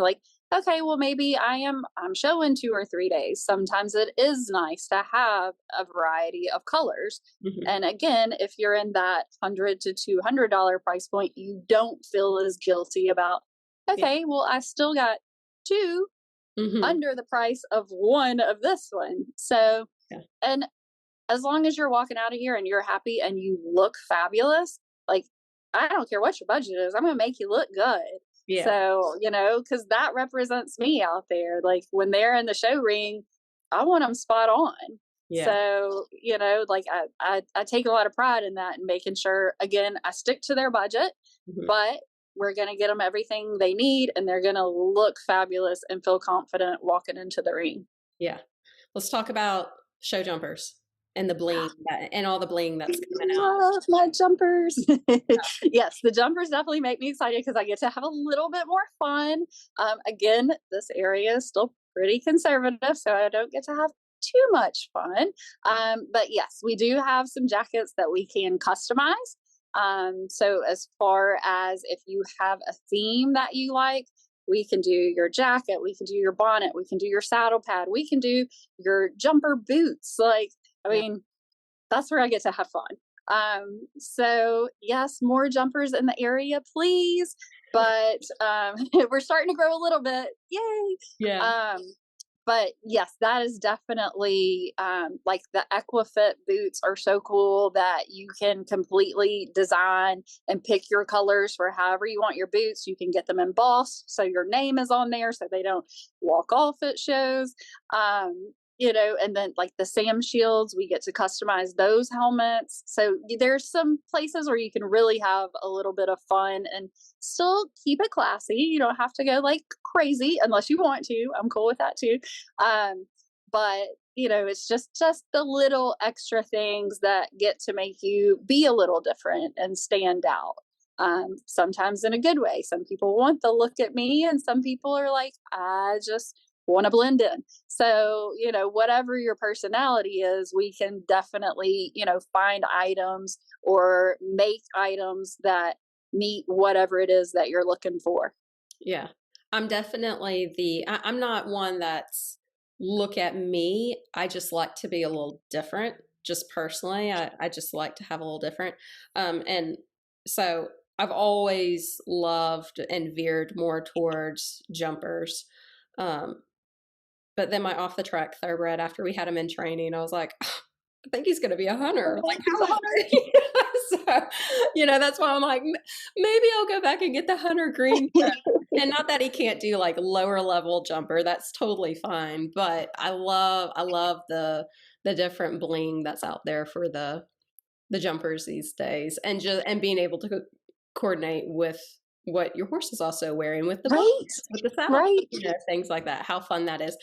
okay, well, maybe I'm showing 2 or 3 days. Sometimes it is nice to have a variety of colors. Mm-hmm. And again, if you're in that $100 to $200 price point, you don't feel as guilty about, okay, well, I still got 2 under the price of 1 of this one. So, and as long as you're walking out of here and you're happy and you look fabulous, I don't care what your budget is, I'm going to make you look good. Yeah. So, because that represents me out there. When they're in the show ring, I want them spot on. Yeah. So, I take a lot of pride in that and making sure, again, I stick to their budget, but we're going to get them everything they need and they're going to look fabulous and feel confident walking into the ring. Yeah. Let's talk about show jumpers. And the bling and all the bling that's coming out. I love my jumpers. Yes, the jumpers definitely make me excited because I get to have a little bit more fun. Again, this area is still pretty conservative, so I don't get to have too much fun. But yes, we do have some jackets that we can customize. So as far as if you have a theme that you like, we can do your jacket, we can do your bonnet, we can do your saddle pad, we can do your jumper boots. I mean, that's where I get to have fun. So yes, more jumpers in the area, please. But we're starting to grow a little bit. Yay. Yeah. But yes, that is definitely the EquiFit boots are so cool that you can completely design and pick your colors for however you want your boots. You can get them embossed so your name is on there so they don't walk off at shows. and then like the Sam Shields, we get to customize those helmets. So there's some places where you can really have a little bit of fun and still keep it classy. You don't have to go like crazy unless you want to. I'm cool with that too. But it's just the little extra things that get to make you be a little different and stand out. Sometimes in a good way. Some people want the look at me, and some people are like, I just want to blend in. So, whatever your personality is, we can definitely, find items or make items that meet whatever it is that you're looking for. Yeah. I'm definitely I'm not one that's look at me. I just like to be a little different, just personally. I just like to have a little different. And so I've always loved and veered more towards jumpers. But then my off the track thoroughbred, after we had him in training, I was like, oh, I think he's going to be a hunter. Like, so, that's why I'm like, maybe I'll go back and get the hunter green. And not that he can't do like lower level jumper. That's totally fine. But I love the different bling that's out there for the jumpers these days, and being able to coordinate with what your horse is also wearing, with the boots, with the saddle, things like that. How fun that is.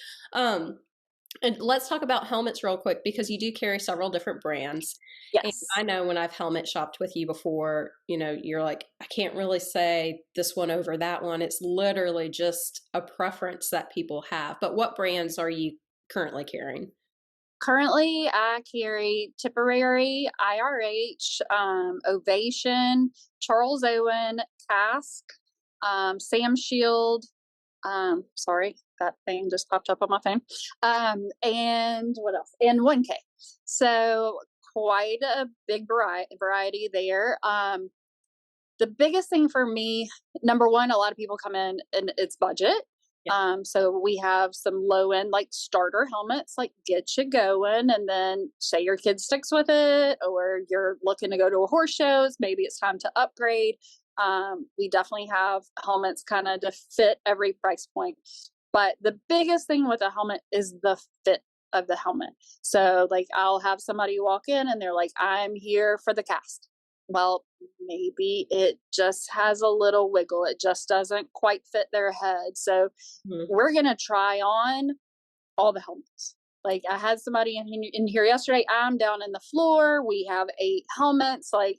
And let's talk about helmets real quick, because you do carry several different brands. Yes. And I know when I've helmet shopped with you before, you're like, I can't really say this one over that one. It's literally just a preference that people have. But what brands are you currently carrying? Currently, I carry Tipperary, IRH, Ovation, Charles Owen, Cask, Sam Shield. Sorry, that thing just popped up on my phone. And what else? And 1K. So quite a big variety there. The biggest thing for me, number one, a lot of people come in and it's budget. Yeah. So we have some low end, like starter helmets, like get you going. And then say your kid sticks with it, or you're looking to go to a horse shows, maybe it's time to upgrade. We definitely have helmets kind of to fit every price point. But the biggest thing with a helmet is the fit of the helmet. So like I'll have somebody walk in and they're like, I'm here for the cast. Well, maybe it just has a little wiggle. It just doesn't quite fit their head. So we're going to try on all the helmets. Like I had somebody in here yesterday. I'm down in the floor. We have 8 helmets. Like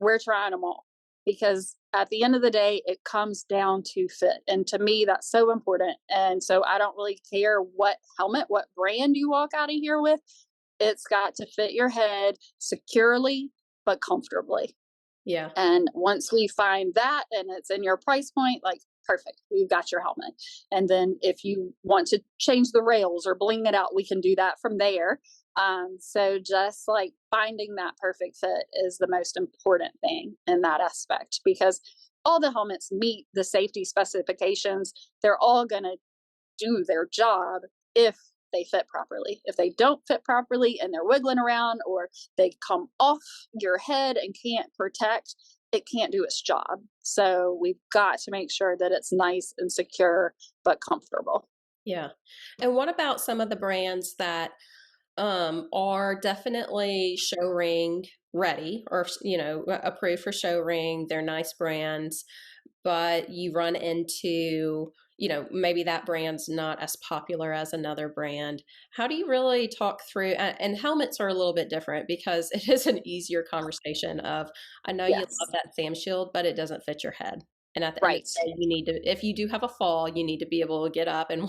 we're trying them all, because at the end of the day, it comes down to fit. And to me, that's so important. And so I don't really care what helmet, what brand you walk out of here with. It's got to fit your head securely, but comfortably. Yeah. And once we find that and it's in your price point, like perfect, we've got your helmet. And then if you want to change the rails or bling it out, we can do that from there. So just like finding that perfect fit is the most important thing in that aspect, because all the helmets meet the safety specifications. They're all going to do their job if they fit properly. If they don't fit properly and they're wiggling around, or they come off your head and can't protect, it can't do its job. So we've got to make sure that it's nice and secure, but comfortable. Yeah. And what about some of the brands that are definitely show ring ready, or, approved for show ring? They're nice brands, but you run into, maybe that brand's not as popular as another brand. How do you really talk through, and helmets are a little bit different, because it is an easier conversation of, I know you love that Sam Shield, but it doesn't fit your head. And at the end of the day, you need to, if you do have a fall, you need to be able to get up and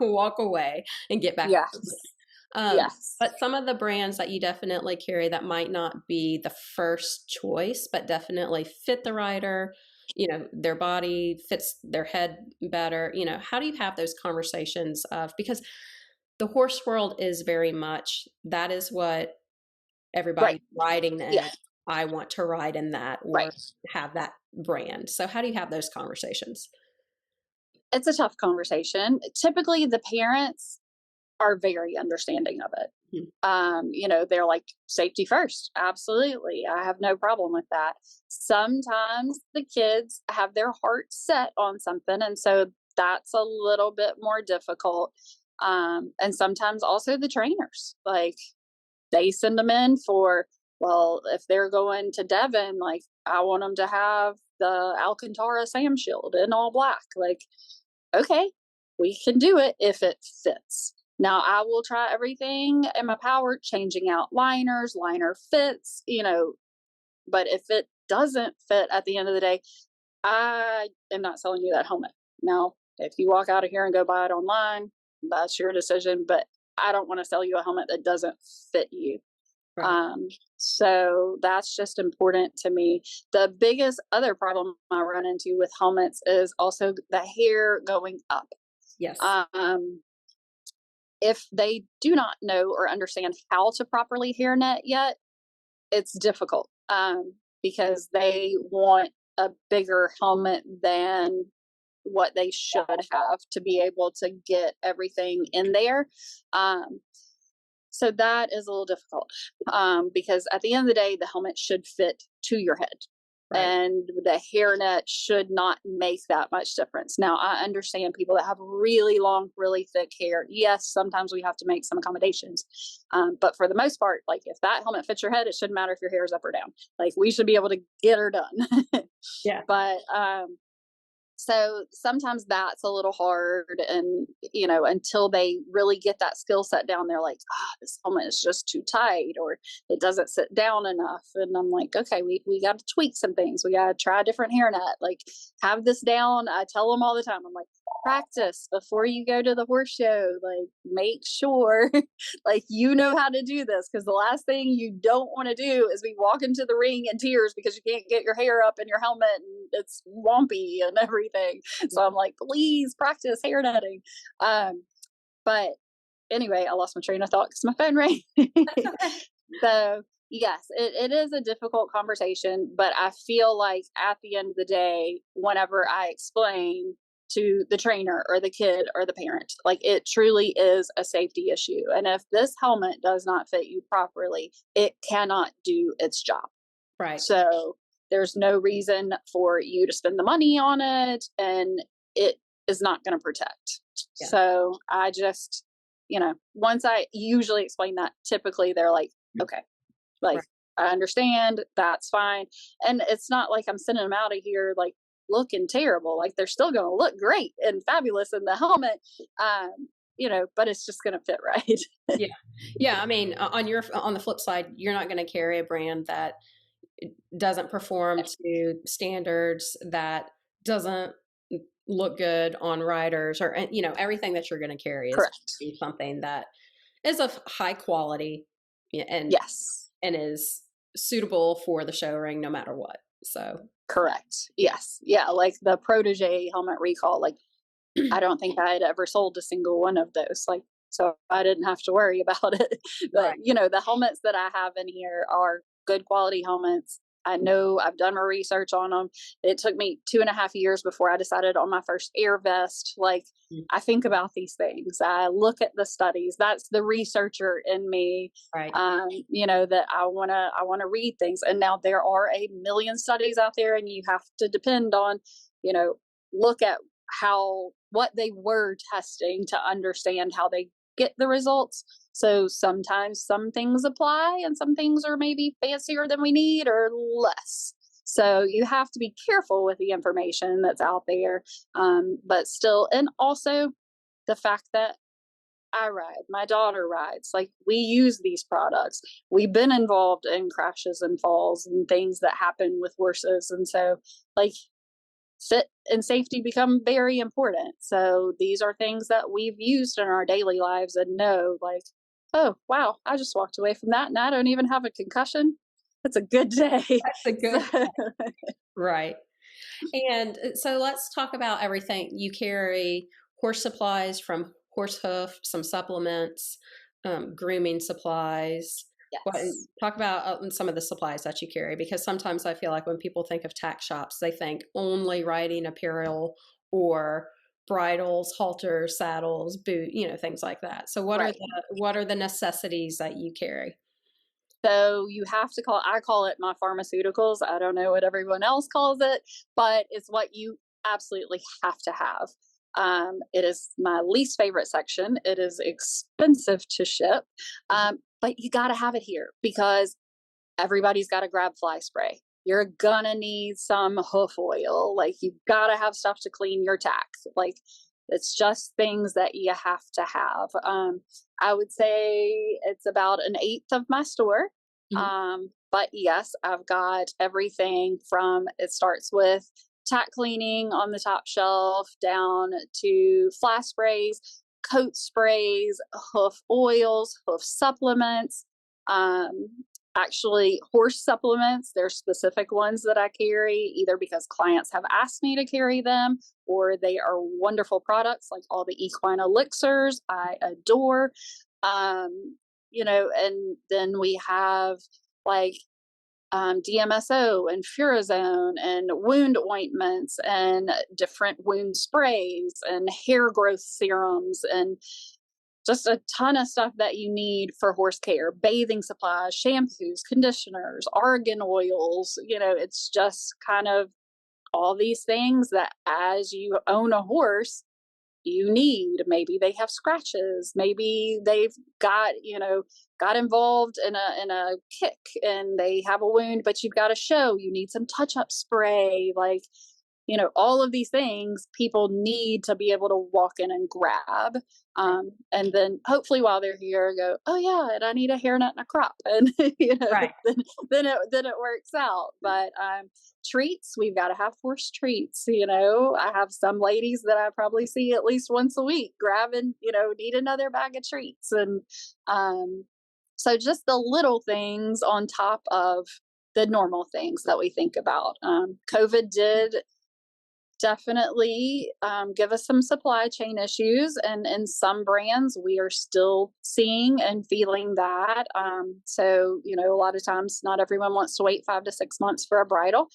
walk away and get back. But some of the brands that you definitely carry that might not be the first choice, but definitely fit the rider, their body fits their head better. How do you have those conversations of, because the horse world is very much, that is what everybody's riding in. Yeah. I want to ride in that, or have that brand. So how do you have those conversations? It's a tough conversation. Typically the parents are very understanding of it. They're like, safety first. Absolutely. I have no problem with that. Sometimes the kids have their heart set on something, and so that's a little bit more difficult. And sometimes also the trainers, like they send them in for, well, if they're going to Devon, like I want them to have the Alcantara Sam Shield in all black. Like, okay, we can do it if it fits. Now I will try everything in my power, changing out liners, liner fits, but if it doesn't fit at the end of the day, I am not selling you that helmet. Now, if you walk out of here and go buy it online, that's your decision, but I don't want to sell you a helmet that doesn't fit you. Right. So that's just important to me. The biggest other problem I run into with helmets is also the hair going up. Yes. If they do not know or understand how to properly hairnet yet, it's difficult because they want a bigger helmet than what they should have to be able to get everything in there. So that is a little difficult because at the end of the day, the helmet should fit to your head. Right. And the hairnet should not make that much difference. Now, I understand people that have really long, really thick hair. Yes, sometimes we have to make some accommodations. But for the most part, like if that helmet fits your head, it shouldn't matter if your hair is up or down. Like we should be able to get her done. Yeah. But so sometimes that's a little hard. And, until they really get that skill set down, they're like, this helmet is just too tight or it doesn't sit down enough. And I'm like, okay, we got to tweak some things. We got to try a different hairnet, like have this down. I tell them all the time, I'm like, practice before you go to the horse show, like make sure like how to do this, because the last thing you don't want to do is be walking to the ring in tears because you can't get your hair up in your helmet and it's lumpy and everything. So I'm like, please practice hair netting. But anyway, I lost my train of thought because my phone rang. So yes, it is a difficult conversation, but I feel like at the end of the day, whenever I explain to the trainer or the kid or the parent, like it truly is a safety issue. And if this helmet does not fit you properly, it cannot do its job. Right. So there's no reason for you to spend the money on it, and it is not going to protect. Yeah. So I just, once I usually explain that, typically they're like, okay, like right. I understand, that's fine. And it's not like I'm sending them out of here like looking terrible. Like they're still going to look great and fabulous in the helmet, but it's just going to fit right. Yeah. I mean, on the flip side, you're not going to carry a brand that doesn't perform to standards, that doesn't look good on riders, or everything that you're going to carry is something that is of high quality and yes, and is suitable for the show ring no matter what. So correct. Yes. Yeah. Like the Protege helmet recall, like I don't think I had ever sold a single one of those. Like, so I didn't have to worry about it. But, right. The helmets that I have in here are good quality helmets. I know I've done my research on them. It took me 2.5 years before I decided on my first air vest. Like I think about these things. I look at the studies. That's the researcher in me. Right. That I want to read things. And now there are a million studies out there, and you have to depend on, look at what they were testing to understand how they get the results. So sometimes some things apply and some things are maybe fancier than we need or less. So you have to be careful with the information that's out there. But still, and also the fact that I ride, my daughter rides, like we use these products. We've been involved in crashes and falls and things that happen with horses. And so like fit and safety become very important. So these are things that we've used in our daily lives and know like, oh, wow, I just walked away from that and I don't even have a concussion. That's a good day. That's a good day. Right. And so let's talk about everything. You carry horse supplies from horse hoof, some supplements, grooming supplies. Yes. Talk about some of the supplies that you carry, because sometimes I feel like when people think of tack shops, they think only riding apparel or bridles, halters, saddles, boot, things like that. So what are the necessities that you carry? So you have to I call it my pharmaceuticals. I don't know what everyone else calls it, but it's what you absolutely have to have. It is my least favorite section. It is expensive to ship, but you got to have it here because everybody's got to grab fly spray. You're gonna need some hoof oil. Like, you've got to have stuff to clean your tack. Like, it's just things that you have to have. I would say it's about an eighth of my store. But yes, I've got everything from, it starts with tack cleaning on the top shelf down to fly sprays, coat sprays, hoof oils, hoof supplements, actually horse supplements. There's specific ones that I carry either because clients have asked me to carry them or they are wonderful products, like all the equine elixirs I adore. And then we have like DMSO and Furazone and wound ointments and different wound sprays and hair growth serums and just a ton of stuff that you need for horse care, bathing supplies, shampoos, conditioners, argan oils. It's just kind of all these things that as you own a horse, you need. Maybe they have scratches, maybe they've got involved in a kick and they have a wound, but you've got to show you need some touch-up spray, like all of these things people need to be able to walk in and grab. And then hopefully while they're here go, oh yeah, and I need a hairnet and a crop. And, Right. then it works out. But, treats, we've got to have horse treats. I have some ladies that I probably see at least once a week grabbing, need another bag of treats. And, so just the little things on top of the normal things that we think about. COVID did definitely give us some supply chain issues, and in some brands we are still seeing and feeling that. So a lot of times not everyone wants to wait 5 to 6 months for a bridle,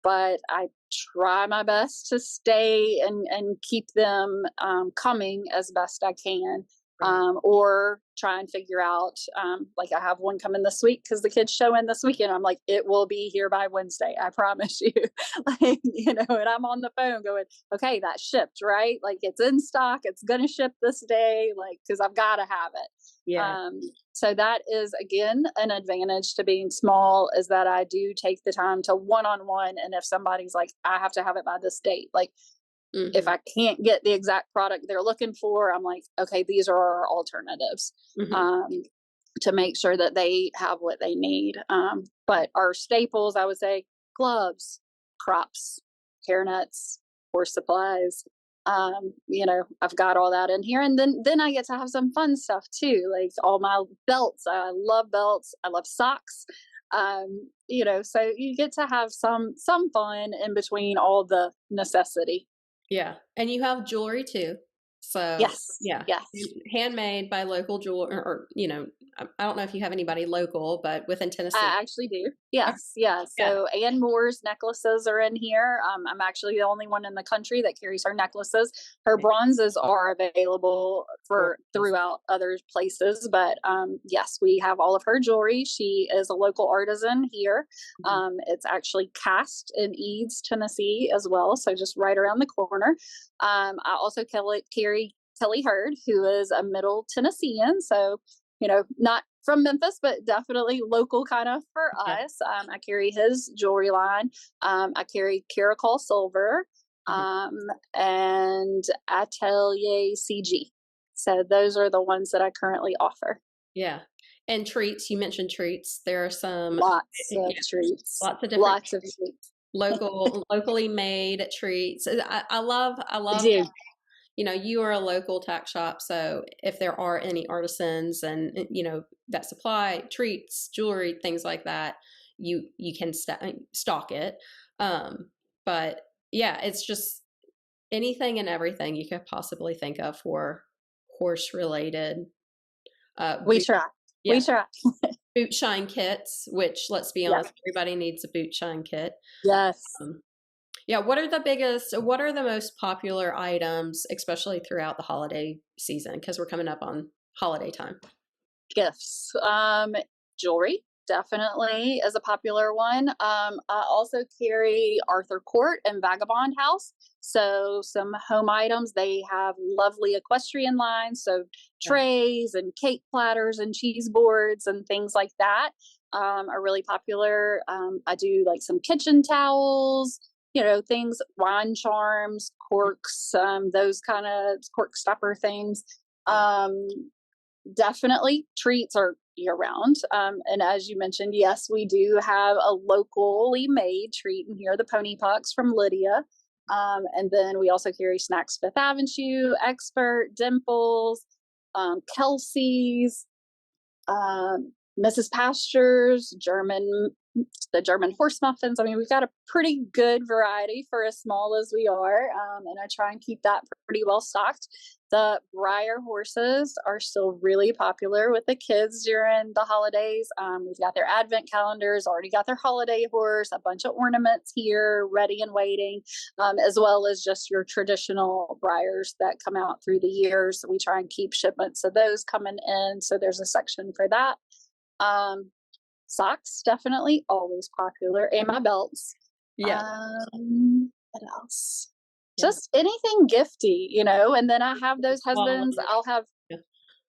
but I try my best to stay and keep them coming as best I can. Or try and figure out, like I have one coming this week because the kids show in this weekend. I'm like, it will be here by Wednesday, I promise you. And I'm on the phone going, okay, that's shipped, right? Like, it's in stock, it's going to ship this day, like, because I've got to have it. Yeah. So that is, again, an advantage to being small, is that I do take the time to one-on-one. And if somebody's like, I have to have it by this date, like, if I can't get the exact product they're looking for, I'm like, okay, these are our alternatives, to make sure that they have what they need. But our staples, I would say, gloves, crops, hairnets, horse supplies. I've got all that in here. And then I get to have some fun stuff too, like all my belts. I love belts. I love socks. So you get to have some fun in between all the necessity. Yeah. And you have jewelry too. So yes. Handmade by local jeweler, or I don't know if you have anybody local, but within Tennessee. I actually do. Yes. Yeah. So Ann Moore's necklaces are in here. I'm actually the only one in the country that carries her necklaces. Her bronzes are available throughout other places, but yes, we have all of her jewelry. She is a local artisan here. It's actually cast in Eads, Tennessee as well, so just right around the corner. I also carry Kelly Hurd, who is a Middle Tennessean, so not from Memphis, but definitely local kind of for us. I carry his jewelry line. I carry Caracol Silver and Atelier CG. So those are the ones that I currently offer. Yeah. And treats, you mentioned treats. There are some lots of treats. Lots of different treats. Locally made treats. I love you are a local tack shop, so if there are any artisans and that supply treats, jewelry, things like that, you can stock it. But yeah, it's just anything and everything you could possibly think of for horse related. We try. Boot shine kits, which, let's be honest, everybody needs a boot shine kit. Yes. What are the most popular items, especially throughout the holiday season? Because we're coming up on holiday time. Gifts, jewelry, definitely is a popular one. I also carry Arthur Court and Vagabond House. So some home items, they have lovely equestrian lines. So trays and cake platters and cheese boards and things like that are really popular. I do like some kitchen towels, things, wine charms, corks, those kind of cork stopper things. Um, Definitely treats are year round. And as you mentioned, yes, we do have a locally made treat in here, the pony pucks from Lydia. And then we also carry Snacks Fifth Avenue, Expert, Dimples, Kelsey's, Mrs. Pasture's, the German horse muffins. I mean, we've got a pretty good variety for as small as we are. And I try and keep that pretty well stocked. The Breyer horses are still really popular with the kids during the holidays. We've got their advent calendars, already got their holiday horse, a bunch of ornaments here ready and waiting, as well as just your traditional Breyers that come out through the years. We try and keep shipments of those coming in. So there's a section for that. Socks, definitely always popular, and my belts. Yeah. What else? Just anything gifty, and then I have those husbands.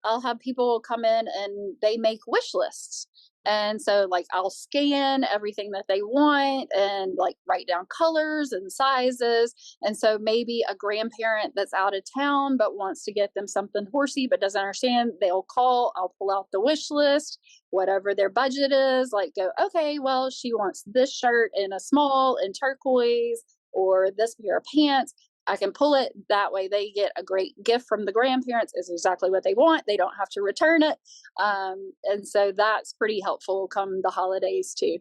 I'll have people come in and they make wish lists. And so like I'll scan everything that they want and like write down colors and sizes. And so maybe a grandparent that's out of town but wants to get them something horsey but doesn't understand, they'll call, I'll pull out the wish list, whatever their budget is, like go, okay, well, she wants this shirt in a small in turquoise or this pair of pants. I can pull it. That way they get a great gift from the grandparents. Is exactly what they want. They don't have to return it. And so that's pretty helpful come the holidays too.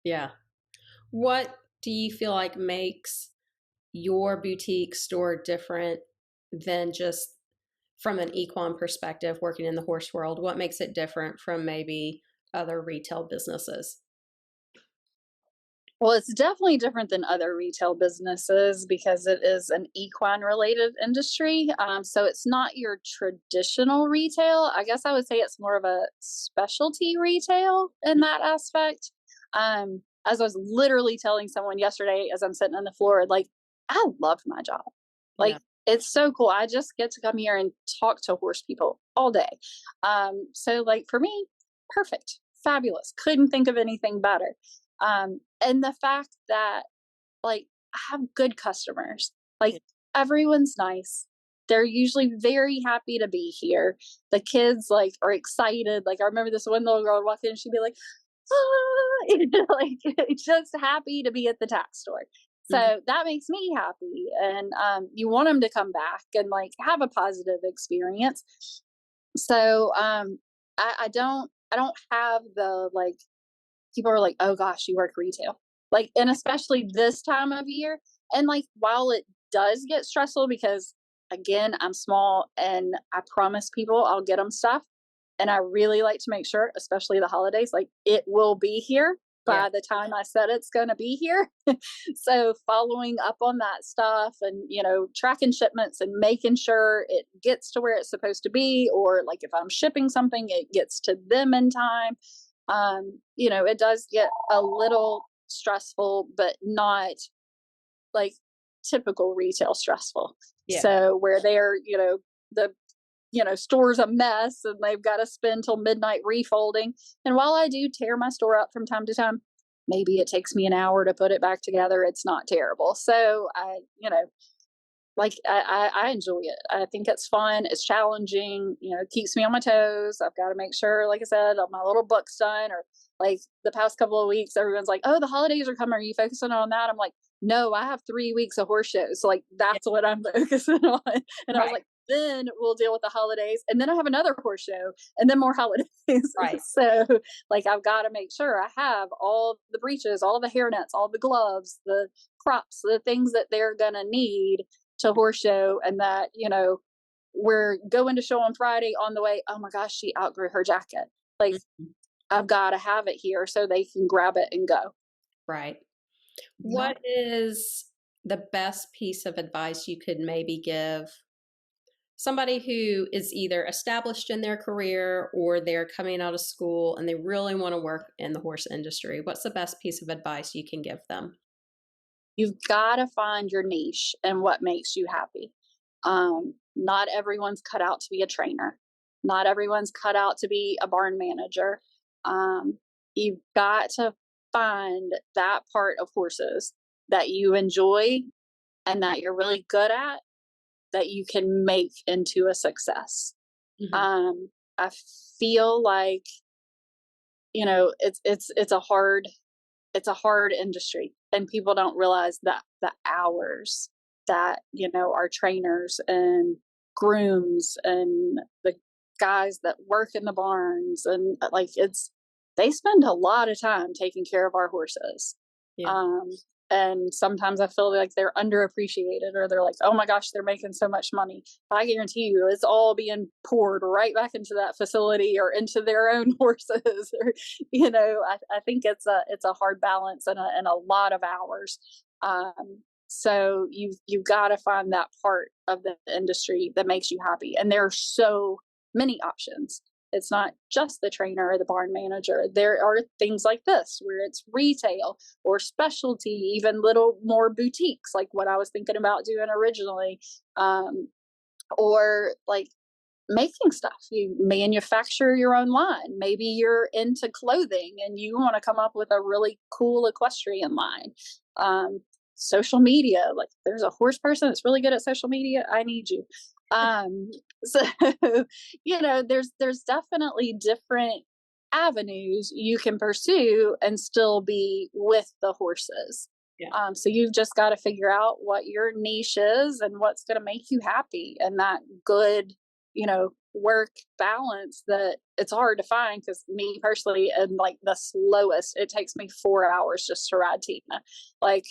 Yeah. What do you feel like makes your boutique store different than just from an equine perspective, working in the horse world? What makes it different from maybe other retail businesses? Well, it's definitely different than other retail businesses because it is an equine related industry. So it's not your traditional retail. I guess I would say it's more of a specialty retail in that aspect. As I was literally telling someone yesterday as I'm sitting on the floor, like, I love my job. Like, it's so cool. I just get to come here and talk to horse people all day. So like for me, perfect, fabulous. Couldn't think of anything better. And the fact that like I have good customers, like everyone's nice. They're usually very happy to be here. The kids like are excited. Like I remember this one little girl walk in and she'd be like, like just happy to be at the tack store. So that makes me happy. And you want them to come back and like have a positive experience. So I don't have the like people are like, oh gosh, you work retail. Like, and especially this time of year. And like, while it does get stressful because again, I'm small and I promise people I'll get them stuff. And I really like to make sure, especially the holidays, like it will be here by the time I said it's going to be here. So following up on that stuff and, tracking shipments and making sure it gets to where it's supposed to be, or like if I'm shipping something, it gets to them in time. It does get a little stressful, but not like typical retail stressful. So where they're, the store's a mess and they've got to spend till midnight refolding. And while I do tear my store up from time to time, maybe it takes me an hour to put it back together. It's not terrible. So I enjoy it. I think it's fun. It's challenging, it keeps me on my toes. I've got to make sure, like I said, my little book's done, or like the past couple of weeks, everyone's like, oh, the holidays are coming. Are you focusing on that? I'm like, no, I have 3 weeks of horse shows. Like that's what I'm focusing on. And I was like, then we'll deal with the holidays. And then I have another horse show and then more holidays. Right. So like, I've got to make sure I have all the breeches, all the hairnets, all the gloves, the crops, the things that they're going to need to horse show. And that, we're going to show on Friday on the way. Oh my gosh, she outgrew her jacket. Like I've got to have it here so they can grab it and go. Right. What is the best piece of advice you could maybe give somebody who is either established in their career or they're coming out of school and they really want to work in the horse industry, what's the best piece of advice you can give them? You've got to find your niche and what makes you happy. Not everyone's cut out to be a trainer. Not everyone's cut out to be a barn manager. You've got to find that part of horses that you enjoy and that you're really good at, that you can make into a success. Mm-hmm. I feel like, it's a hard industry, and people don't realize that the hours that, our trainers and grooms and the guys that work in the barns, and they spend a lot of time taking care of our horses. Yeah. And sometimes I feel like they're underappreciated, or they're like, oh my gosh, they're making so much money. But I guarantee you it's all being poured right back into that facility or into their own horses. Or, I think it's a hard balance and a lot of hours. So you've got to find that part of the industry that makes you happy. And there are so many options. It's not just the trainer or the barn manager. There are things like this where it's retail or specialty, even little more boutiques, like what I was thinking about doing originally, or like making stuff. You manufacture your own line. Maybe you're into clothing and you want to come up with a really cool equestrian line. Social media, like there's a horse person that's really good at social media. I need you. So, there's definitely different avenues you can pursue and still be with the horses. Yeah. So you've just got to figure out what your niche is and what's going to make you happy, and that good, work balance that it's hard to find. Because me personally, am like the slowest. It takes me 4 hours just to ride Tina. Like,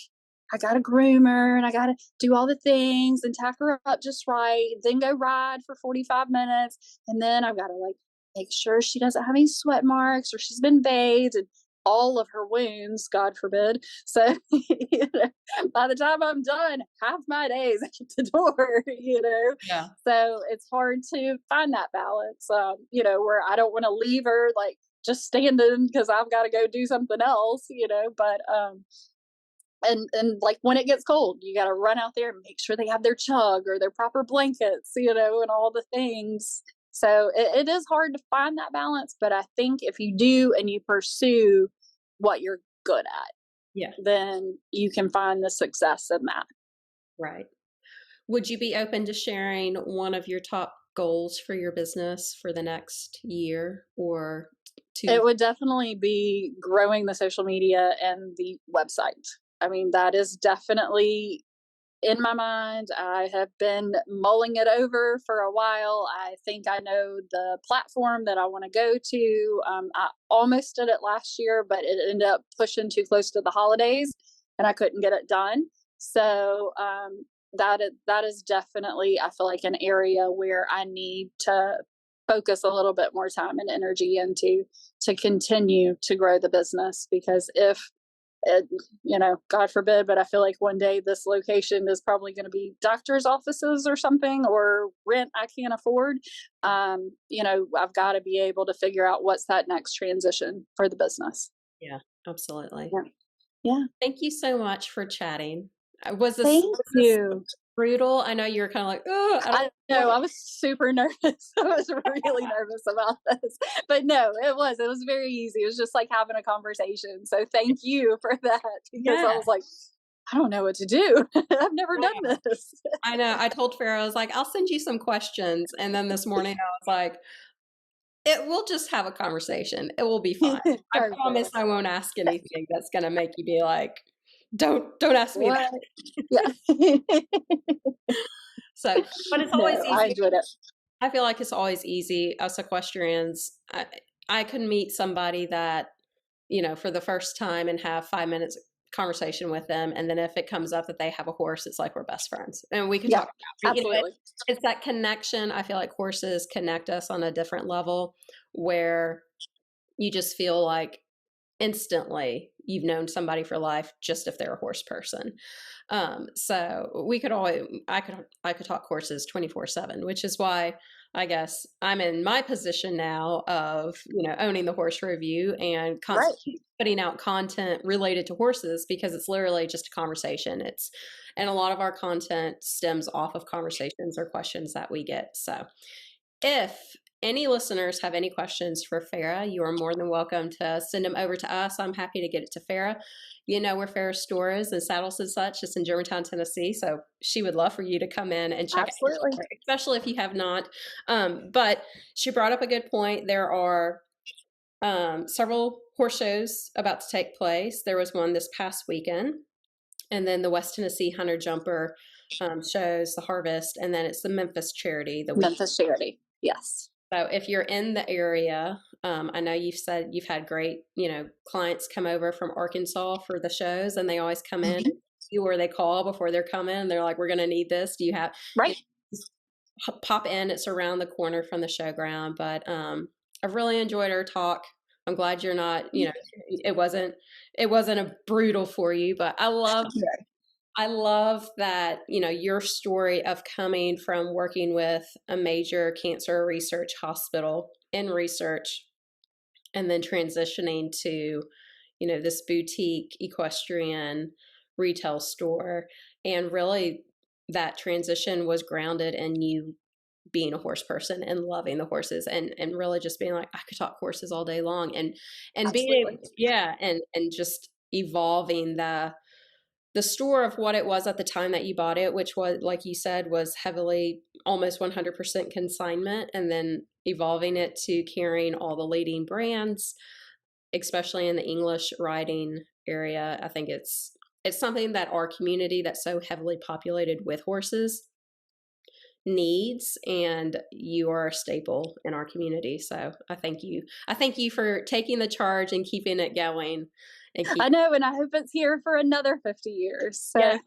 I got to groom her and I got to do all the things and tack her up just right, then go ride for 45 minutes. And then I've got to make sure she doesn't have any sweat marks or she's been bathed and all of her wounds, God forbid. So by the time I'm done, half my day's at the door, Yeah. So it's hard to find that balance, where I don't want to leave her just standing because I've got to go do something else, but, and when it gets cold, you got to run out there and make sure they have their chug or their proper blankets, and all the things. So it is hard to find that balance, but I think if you do and you pursue what you're good at, then you can find the success in that. Right. Would you be open to sharing one of your top goals for your business for the next year or two? It would definitely be growing the social media and the website. I mean, that is definitely in my mind. I have been mulling it over for a while. I think I know the platform that I want to go to. I almost did it last year, but it ended up pushing too close to the holidays and I couldn't get it done. So that is definitely, I feel like, an area where I need to focus a little bit more time and energy into to continue to grow the business. Because if God forbid, but I feel like one day this location is probably going to be doctor's offices or something, or rent I can't afford. I've got to be able to figure out what's that next transition for the business. Yeah, absolutely. Yeah. Thank you so much for chatting. Thank you. Brutal? I know you were kind of like, oh, I know. I was super nervous. I was really nervous about this, but no, it was very easy. It was just like having a conversation. So thank you for that, because I was like, I don't know what to do. I've never done this. I know. I told Fara, I was like, I'll send you some questions. And then this morning I was like, we'll just have a conversation. It will be fine. I promise I won't ask anything that's going to make you be like, don't ask me that. Yeah. So, but it's always easy. I enjoyed it. I feel like it's always easy. Us equestrians, I could meet somebody that, for the first time and have 5 minutes conversation with them. And then if it comes up that they have a horse, it's like we're best friends and we can talk. Absolutely. It's that connection. I feel like horses connect us on a different level where you just feel like instantly you've known somebody for life just if they're a horse person. So we could always, I could talk horses 24/7, which is why I guess I'm in my position now of, owning the horse review and constantly putting out content related to horses, because it's literally just a conversation. And a lot of our content stems off of conversations or questions that we get. So if any listeners have any questions for Fara, you are more than welcome to send them over to us. I'm happy to get it to Fara. You know where Fara's store is and saddles and such. It's in Germantown, Tennessee. So she would love for you to come in and check Absolutely. it out, especially if you have not. But she brought up a good point. There are several horse shows about to take place. There was one this past weekend, and then the West Tennessee Hunter Jumper shows the Harvest, and then it's the Memphis Charity. Memphis Charity, yes. So if you're in the area, I know you've said you've had great, clients come over from Arkansas for the shows, and they always come in or they call before they're coming, and they're like, we're going to need this. Do you have pop in? It's around the corner from the showground. But I've really enjoyed our talk. I'm glad you're not, it wasn't a brutal for you, but I love that, your story of coming from working with a major cancer research hospital in research and then transitioning to, this boutique equestrian retail store. And really that transition was grounded in you being a horse person and loving the horses and really just being like, I could talk horses all day long and being, and just evolving the store of what it was at the time that you bought it, which was, like you said, was heavily almost 100% consignment, and then evolving it to carrying all the leading brands, especially in the English riding area. I think it's something that our community that's so heavily populated with horses needs, and you are a staple in our community. So I thank you for taking the charge and keeping it going. I know, and I hope it's here for another 50 years. So.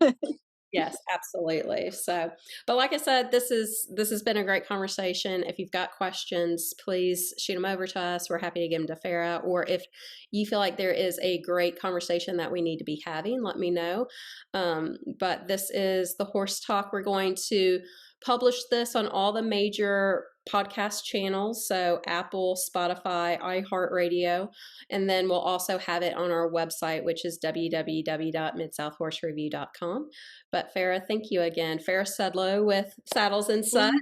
Yes, absolutely. So, but like I said, this has been a great conversation. If you've got questions, please shoot them over to us. We're happy to give them to Fara. Or if you feel like there is a great conversation that we need to be having, let me know. But this is the Horse Talk. We're going to publish this on all the major podcast channels, so Apple, Spotify, iHeartRadio, and then we'll also have it on our website, which is www.midsouthhorsereview.com. But Fara, thank you again. Fara Sudlow with Saddles and Such.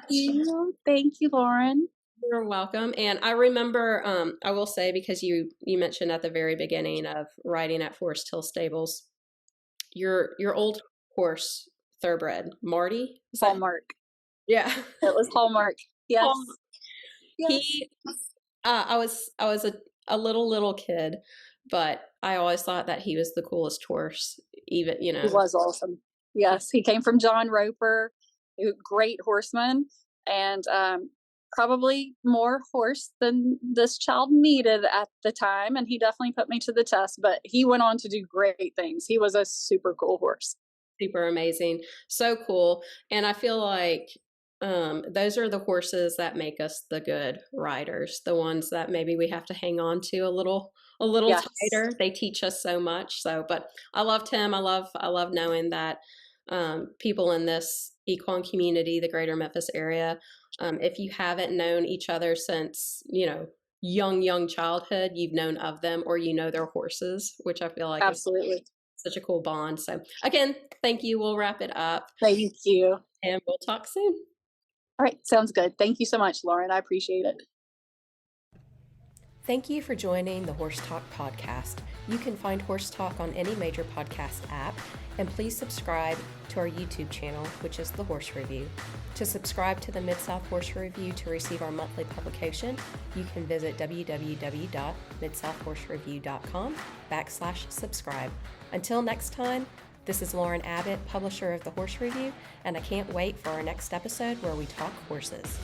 Thank you, Lauren. You're welcome. And I remember, I will say, because you mentioned at the very beginning of riding at Forest Hill Stables, your old horse, thoroughbred, Marty? Hallmark. Yeah. It was Hallmark. Yes. Yes. I was a little kid, but I always thought that he was the coolest horse, even, He was awesome. Yes. He came from John Roper, a great horseman, and probably more horse than this child needed at the time. And he definitely put me to the test, but he went on to do great things. He was a super cool horse. Super amazing. So cool. And I feel like those are the horses that make us the good riders, the ones that maybe we have to hang on to a little tighter. They teach us so much. So, but I loved him. I love knowing that people in this equine community, the greater Memphis area, if you haven't known each other since, young childhood, you've known of them, or their horses, which I feel like absolutely is such a cool bond. So again, thank you. We'll wrap it up. Thank you. And we'll talk soon. All right. Sounds good. Thank you so much, Lauren. I appreciate it. Thank you for joining the Horse Talk podcast. You can find Horse Talk on any major podcast app, and please subscribe to our YouTube channel, which is The Horse Review. To subscribe to the Mid-South Horse Review to receive our monthly publication, you can visit www.midsouthhorsereview.com/subscribe. Until next time, this is Lauren Abbott, publisher of The Horse Review, and I can't wait for our next episode where we talk horses.